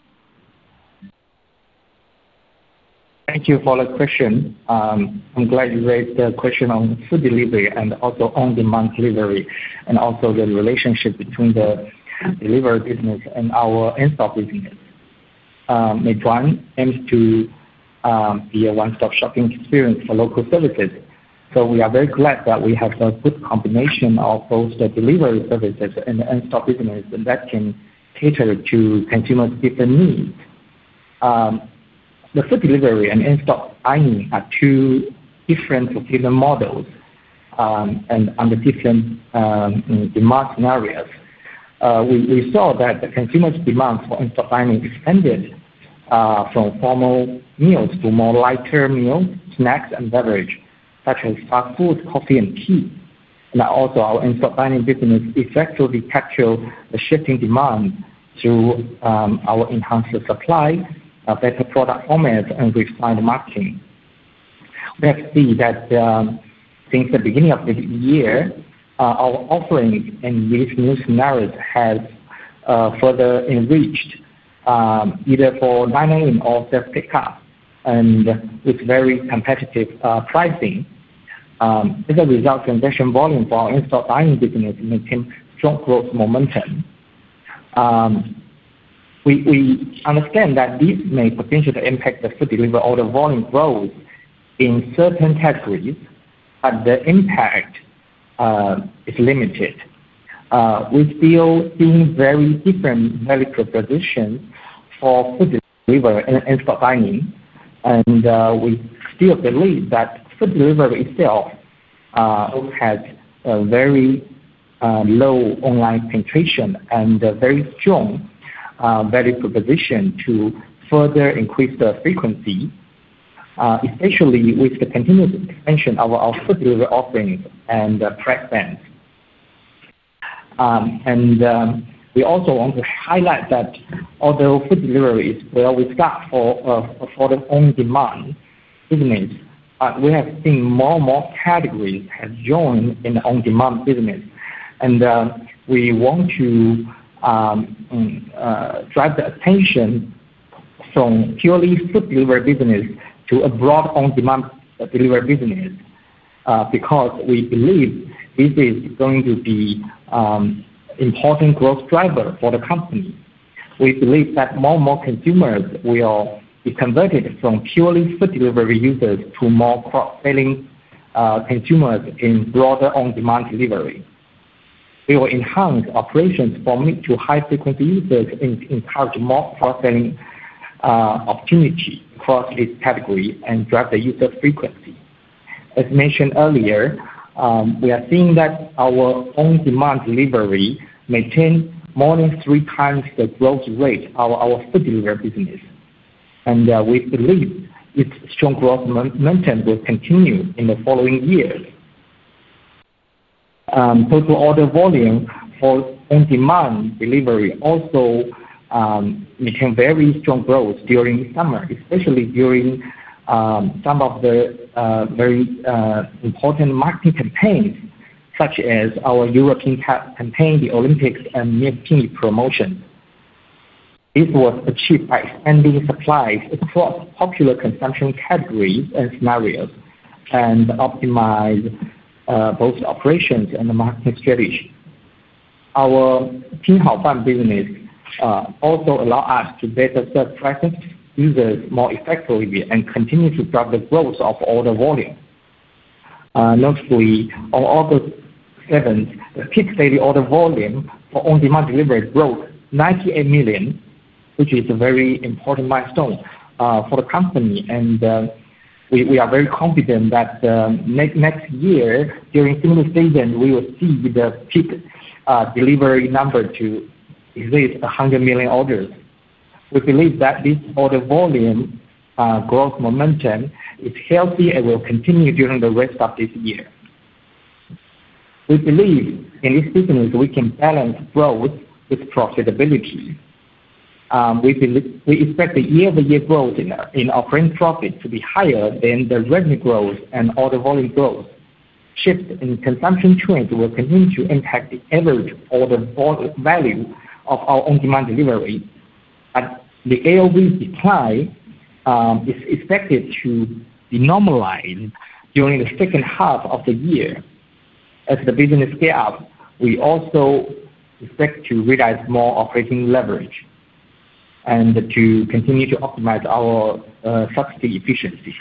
Thank you for the question. I'm glad you raised the question on food delivery and also on-demand delivery, and also the relationship between the delivery business and our in-store business. Meituan aims to be a one-stop shopping experience for local services. So we are very glad that we have a good combination of both the delivery services and the in-store business that can cater to consumers' different needs. The food delivery and in-store dining are two different fulfillment models and under different demand scenarios. We saw that the consumers' demand for in-store dining expanded from formal meals to more lighter meals, snacks, and beverage, such as fast food, coffee, and tea. And also our in-store dining business effectively captured the shifting demand through our enhanced supply, better product formats, and refined marketing. We have seen that since the beginning of the year, our offerings in these new scenarios has further enriched, either for dine-in or self-pickup, and with very competitive pricing. As a result, transaction volume for our in-store dining business maintained strong growth momentum. We understand that this may potentially impact the food delivery order volume growth in certain categories, but the impact is limited. We still see very different value propositions for food delivery and in-store dining, and we still believe that food delivery itself has a very low online penetration and a very strong value proposition to further increase the frequency, especially with the continuous expansion of our food delivery offerings and price bands. We also want to highlight that although food delivery is where we start for the on-demand business, we have seen more and more categories have joined in the on-demand business, and we want to drive the attention from purely food delivery business to a broad on-demand delivery business, because we believe this is going to be important growth driver for the company. We believe that more and more consumers will be converted from purely food delivery users to more cross-selling consumers in broader on-demand delivery. We will enhance operations for mid to high frequency users and encourage more cross-selling opportunity across this category and drive the user frequency. As mentioned earlier, we are seeing that our on-demand delivery maintain more than 3 times the growth rate of our food delivery business. And we believe its strong growth momentum will continue in the following years. Total order volume for on-demand delivery also maintain very strong growth during summer, especially during some of the very important marketing campaigns, such as our European campaign, the Olympics, and Meituan promotion. This was achieved by expanding supplies across popular consumption categories and scenarios, and optimize both operations and the marketing strategy. Our Pinhaofan business also allow us to better serve present users more effectively and continue to drive the growth of order volume. Notably, on August 7th, the peak daily order volume for on-demand delivery broke 98 million, which is a very important milestone for the company. And we are very confident that next year, during similar season, we will see the peak delivery number to exceed 100 million orders. We believe that this order volume growth momentum is healthy and will continue during the rest of this year. We believe in this business we can balance growth with profitability. We expect the year-over-year growth in operating profit to be higher than the revenue growth and order volume growth. Shifts in consumption trends will continue to impact the average order value of our on-demand delivery. But the AOV decline is expected to be normalized during the second half of the year. As the business scale up, we also expect to realize more operating leverage and to continue to optimize our subsidy efficiency.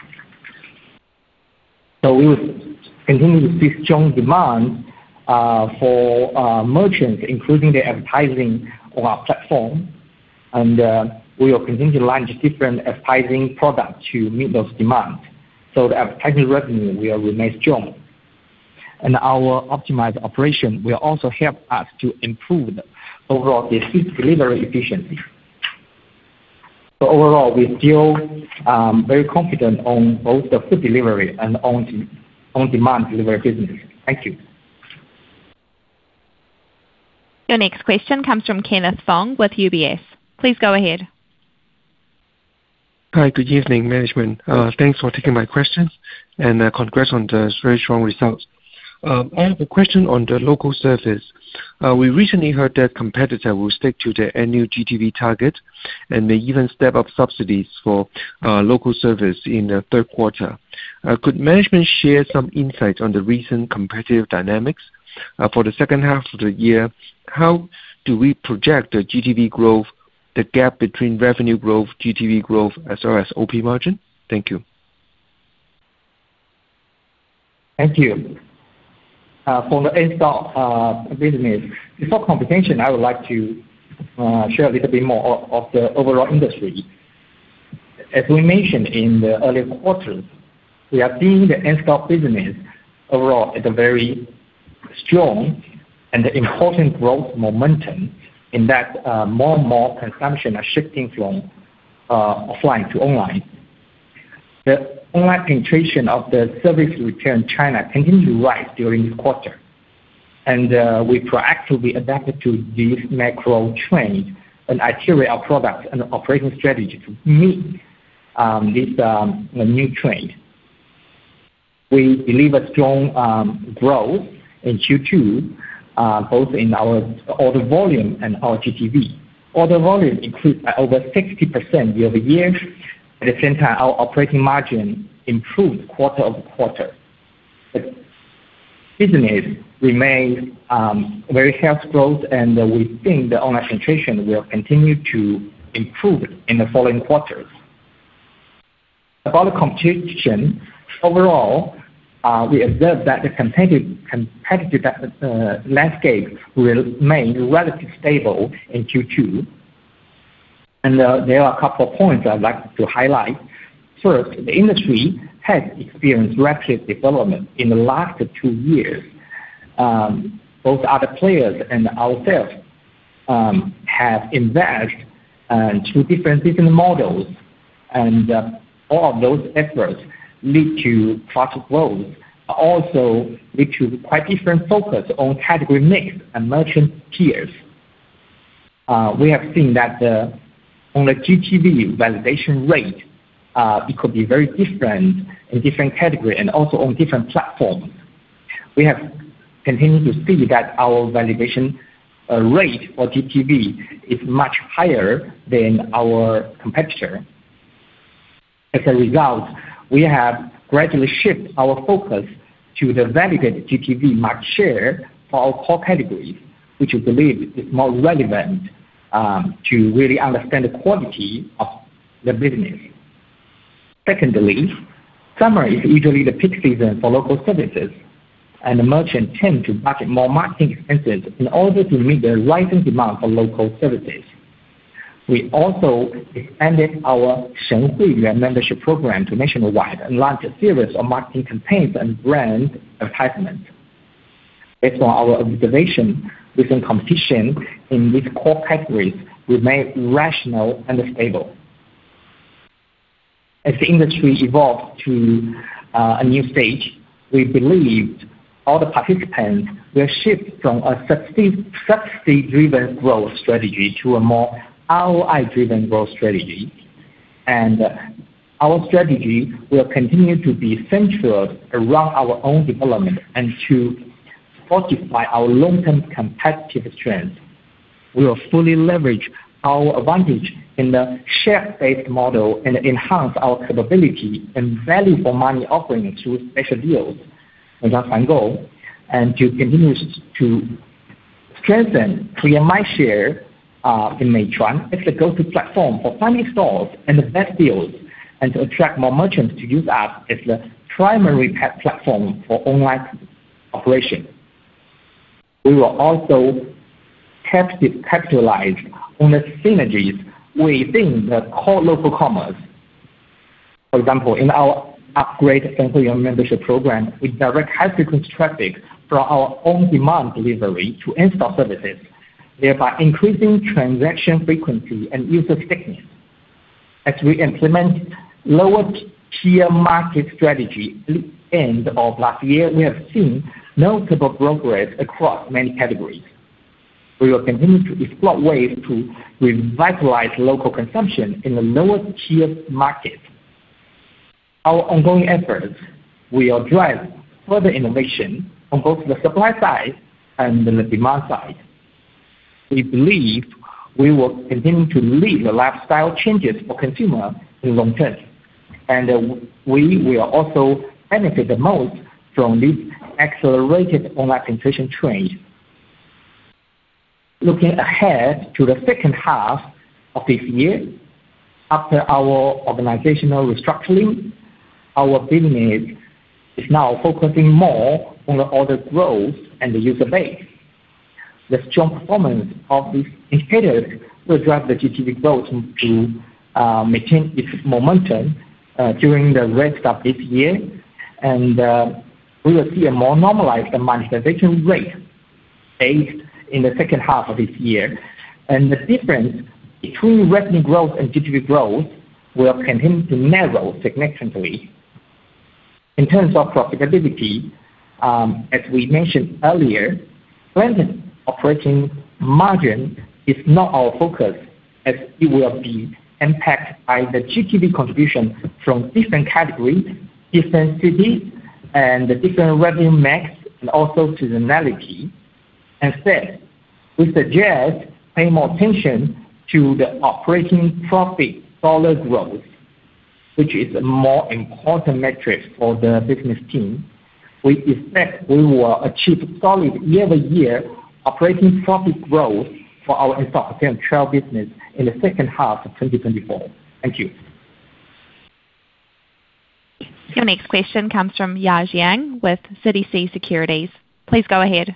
So we will continue to see strong demand for merchants, including the advertising on our platform, and we will continue to launch different advertising products to meet those demands. So the advertising revenue will remain strong. And our optimized operation will also help us to improve the overall delivery efficiency. So overall, we're still very confident on both the food delivery and on-demand delivery business. Thank you. Your next question comes from Kenneth Fong with UBS. Please go ahead. Hi, good evening, management. Thanks for taking my questions, and congrats on the very strong results. I have a question on the local service. We recently heard that competitor will stick to their annual GTV target and may even step up subsidies for local service in the third quarter. Could management share some insights on the recent competitive dynamics? For the second half of the year, how do we project the GTV growth, the gap between revenue growth, GTV growth, as well as OP margin? Thank you. Thank you. For the in-store business, before competition, I would like to share a little bit more of the overall industry. As we mentioned in the earlier quarters, we are seeing the in-store business overall at a very strong and important growth momentum in that more and more consumption are shifting from offline to online. The online penetration of the service retail in China continued to rise during this quarter, and we proactively adapted to these macro trends and iterate our products and operating strategy to meet this new trend. We delivered strong growth in Q2, both in our order volume and our GTV. Order volume increased by over 60% year-over-year. At the same time, our operating margin improved quarter-over-quarter. The business remains very healthy growth, and we think the online penetration will continue to improve in the following quarters. About the competition, overall, we observed that the competitive landscape will remain relatively stable in Q2. And there are a couple of points I'd like to highlight. First, the industry has experienced rapid development in the last 2 years. Both other players and ourselves have invested into different business models, and all of those efforts lead to faster growth, also lead to quite different focus on category mix and merchant tiers. We have seen that on the GTV validation rate, it could be very different in different categories and also on different platforms. We have continued to see that our validation rate for GTV is much higher than our competitor. As a result, we have gradually shifted our focus to the validated GTV market share for our core categories, which we believe is more relevant to really understand the quality of the business. Secondly, summer is usually the peak season for local services, and the merchants tend to budget more marketing expenses in order to meet the rising demand for local services. We also expanded our Shen Huiyuan membership program to nationwide and launched a series of marketing campaigns and brand advertisements. Based on our observation, recent competition in these core categories remain rational and stable. As the industry evolves to a new stage, we believe all the participants will shift from a subsidy-driven growth strategy to a more ROI-driven growth strategy. And our strategy will continue to be centered around our own development and to fortify our long-term competitive strength. We will fully leverage our advantage in the share-based model and enhance our capability and value for money offerings through special deals, and to continue to strengthen clear mindshare in Meituan as the go-to platform for finding stores and the best deals, and to attract more merchants to use us as the primary platform for online operation. We will also capitalize on the synergies within the core local commerce. For example, in our upgrade Shen Huiyuan membership program, we direct high-frequency traffic from our on-demand delivery to in-store services, thereby increasing transaction frequency and user stickiness. As we implement lower-tier market strategy at the end of last year, we have seen notable progress across many categories. we will continue to explore ways to revitalize local consumption in the lower tier market. Our ongoing efforts will drive further innovation on both the supply side and the demand side. We believe we will continue to lead the lifestyle changes for consumers in the long term, and we will also benefit the most from this accelerated online penetration trend. Looking ahead to the second half of this year, after our organizational restructuring, our business is now focusing more on the order growth and the user base. The strong performance of these indicators will drive the GTV growth to maintain its momentum during the rest of this year, and we will see a more normalized monetization rate based in the second half of this year. And the difference between revenue growth and GTV growth will continue to narrow significantly. In terms of profitability, as we mentioned earlier, blended operating margin is not our focus, as it will be impacted by the GTV contribution from different categories, different cities, and the different revenue mix, and also seasonality. Instead, we suggest paying more attention to the operating profit dollar growth, which is a more important metric for the business team. We expect we will achieve solid year-over-year operating profit growth for our in-store hotel and travel business in the second half of 2024. Thank you. Your next question comes from Ya Jiang with CITIC Securities. Please go ahead.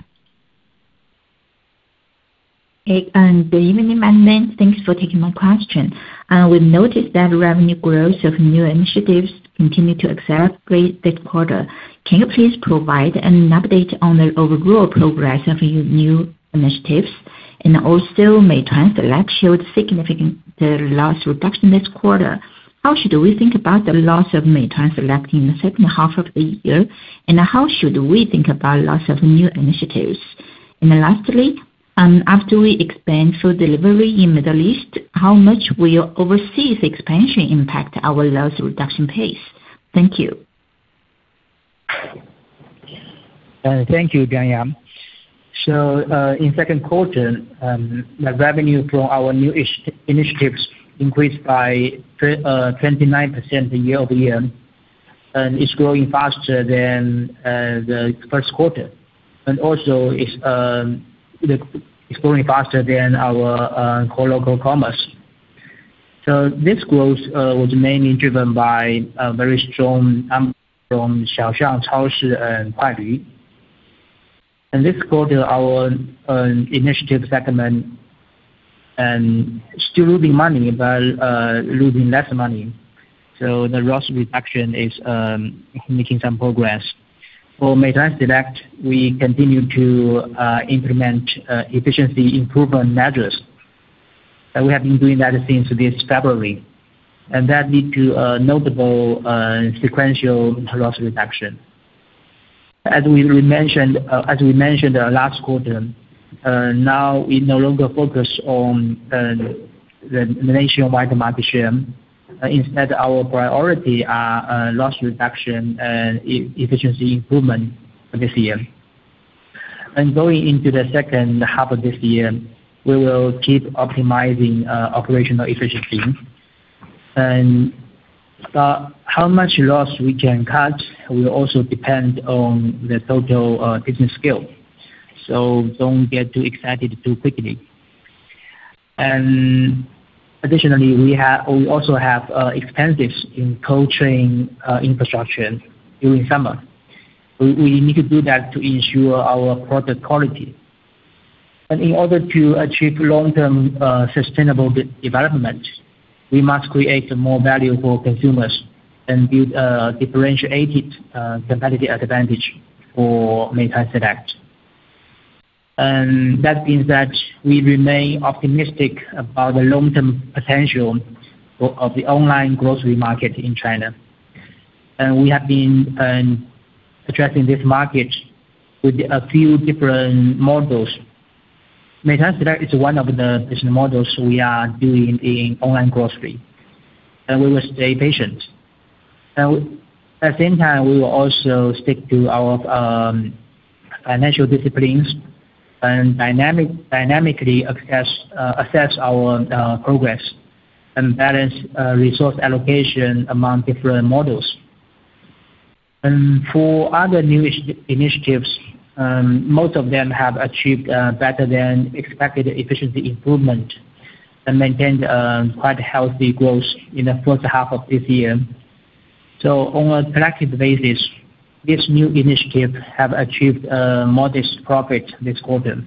Hey, good evening, management. Thanks for taking my question. We've noticed that revenue growth of new initiatives continue to accelerate this quarter. Can you please provide an update on the overall progress of your new initiatives? And also, Meituan Select showed significant loss reduction this quarter. How should we think about the loss of Meituan Select in the second half of the year? And how should we think about loss of new initiatives? And lastly, after we expand food delivery in Middle East, how much will overseas expansion impact our loss reduction pace? Thank you. Thank you, Jiang. So in second quarter, the revenue from our new initiatives increased by 29% year-over-year, and it's growing faster than the first quarter. And also, it's growing faster than our core local commerce. So this growth was mainly driven by a very strong number from Xiaoxiang, Chaoshi, and Kuailv. And this quarter, our initiative segment still losing money, but losing less money. So the loss reduction is making some progress. For Meituan Select, we continue to implement efficiency improvement measures. We have been doing that since this February, and that led to a notable sequential loss reduction. As we mentioned last quarter, now we no longer focus on the nationwide market share. Instead, our priority are loss reduction and efficiency improvement for this year. And going into the second half of this year, we will keep optimizing operational efficiency. And how much loss we can cut will also depend on the total business scale. So don't get too excited too quickly. And additionally, we also have expenses in cold chain infrastructure during summer. We need to do that to ensure our product quality. And in order to achieve long-term sustainable development, we must create more value for consumers and build a differentiated competitive advantage for Meituan Select. And that means that we remain optimistic about the long-term potential of the online grocery market in China. And we have been addressing this market with a few different models. Meituan Select is one of the business models we are doing in online grocery, and we will stay patient. And at the same time, we will also stick to our financial disciplines and dynamically assess our progress and balance resource allocation among different models. And for other new initiatives, most of them have achieved better than expected efficiency improvement and maintained quite healthy growth in the first half of this year. So on a collective basis, these new initiatives have achieved modest profit this quarter.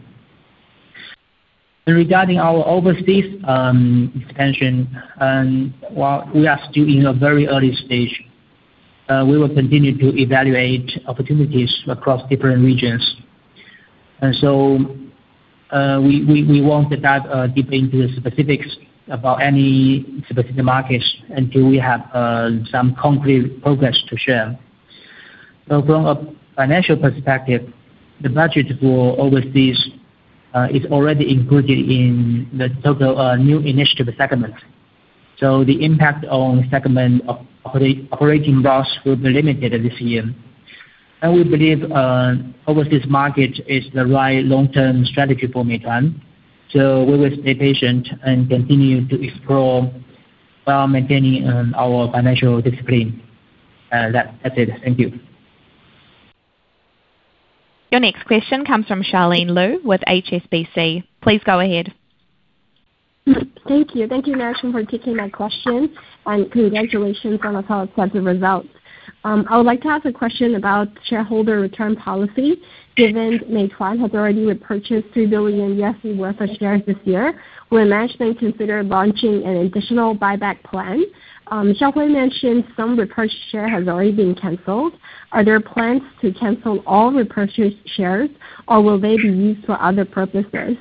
And regarding our overseas expansion, while we are still in a very early stage, we will continue to evaluate opportunities across different regions. And so we won't dive deep into the specifics about any specific markets until we have some concrete progress to share. So from a financial perspective, the budget for overseas is already included in the total new initiative segment. So the impact on segment of operating loss will be limited this year. And we believe overseas market is the right long-term strategy for Meituan. So we will stay patient and continue to explore while maintaining our financial discipline. That's it. Thank you. Your next question comes from Charlene Liu with HSBC. Please go ahead. Thank you. Thank you, management, for taking my question, and congratulations on a solid set of results. I would like to ask a question about shareholder return policy. Given Meituan has already repurchased $3 billion worth of shares this year, will management consider launching an additional buyback plan? Xiaohui mentioned some repurchased share has already been canceled. Are there plans to cancel all repurchased shares, or will they be used for other purposes?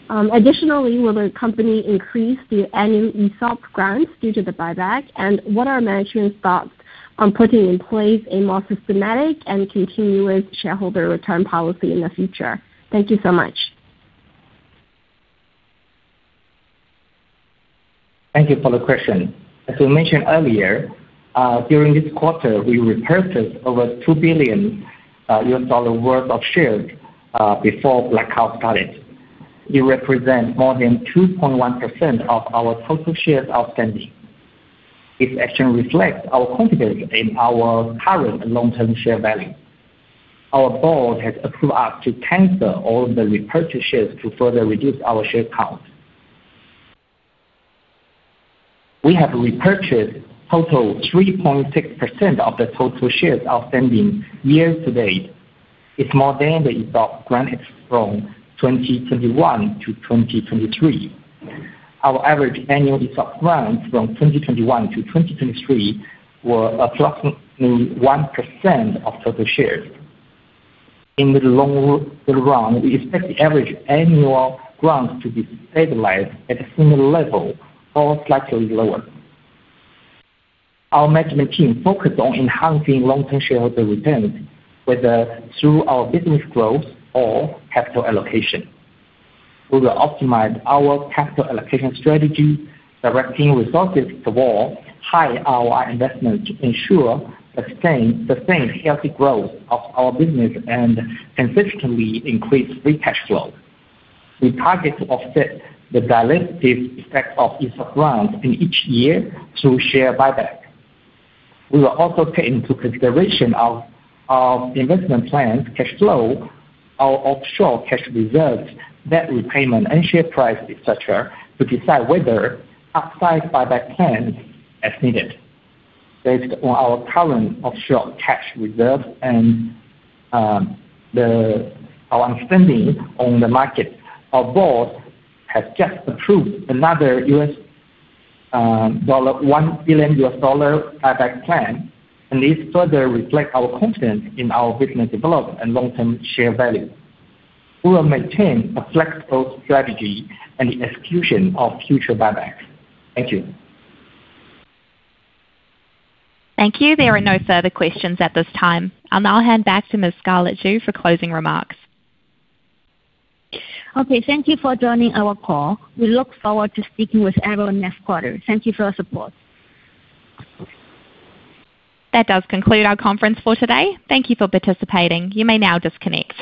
Additionally, will the company increase the annual ESOP grants due to the buyback? And what are management's thoughts on putting in place a more systematic and continuous shareholder return policy in the future? Thank you so much. Thank you for the question. As we mentioned earlier, during this quarter, we repurchased over $2 billion worth of shares before blackout started. It represents more than 2.1% of our total shares outstanding. This action reflects our confidence in our current and long-term share value. Our board has approved us to cancel all the repurchased shares to further reduce our share count. We have repurchased total 3.6% of the total shares outstanding year to date. It's more than the ESOP granted from 2021 to 2023. Our average annual ESOP grants from 2021 to 2023 were approximately 1% of total shares. In the long run, we expect the average annual grants to be stabilized at a similar level or slightly lower. Our management team focused on enhancing long-term shareholder returns, whether through our business growth or capital allocation. We will optimize our capital allocation strategy, directing resources toward high ROI investments to ensure sustained healthy growth of our business and consistently increase free cash flow. We target to offset the dilutive effect of ESOP grants in each year through share buyback. We will also take into consideration our investment plans, cash flow, our offshore cash reserves, debt repayment, and share price, etc., to decide whether upsize buyback plans as needed. Based on our current offshore cash reserves and our understanding on the market, our board has just approved another $1 billion buyback plan, and this further reflects our confidence in our business development and long-term share value. We will maintain a flexible strategy and the execution of future buybacks. Thank you. Thank you. There are no further questions at this time. I'll now hand back to Ms. Scarlett Xu for closing remarks. Okay, thank you for joining our call. We look forward to speaking with everyone next quarter. Thank you for your support. That does conclude our conference for today. Thank you for participating. You may now disconnect.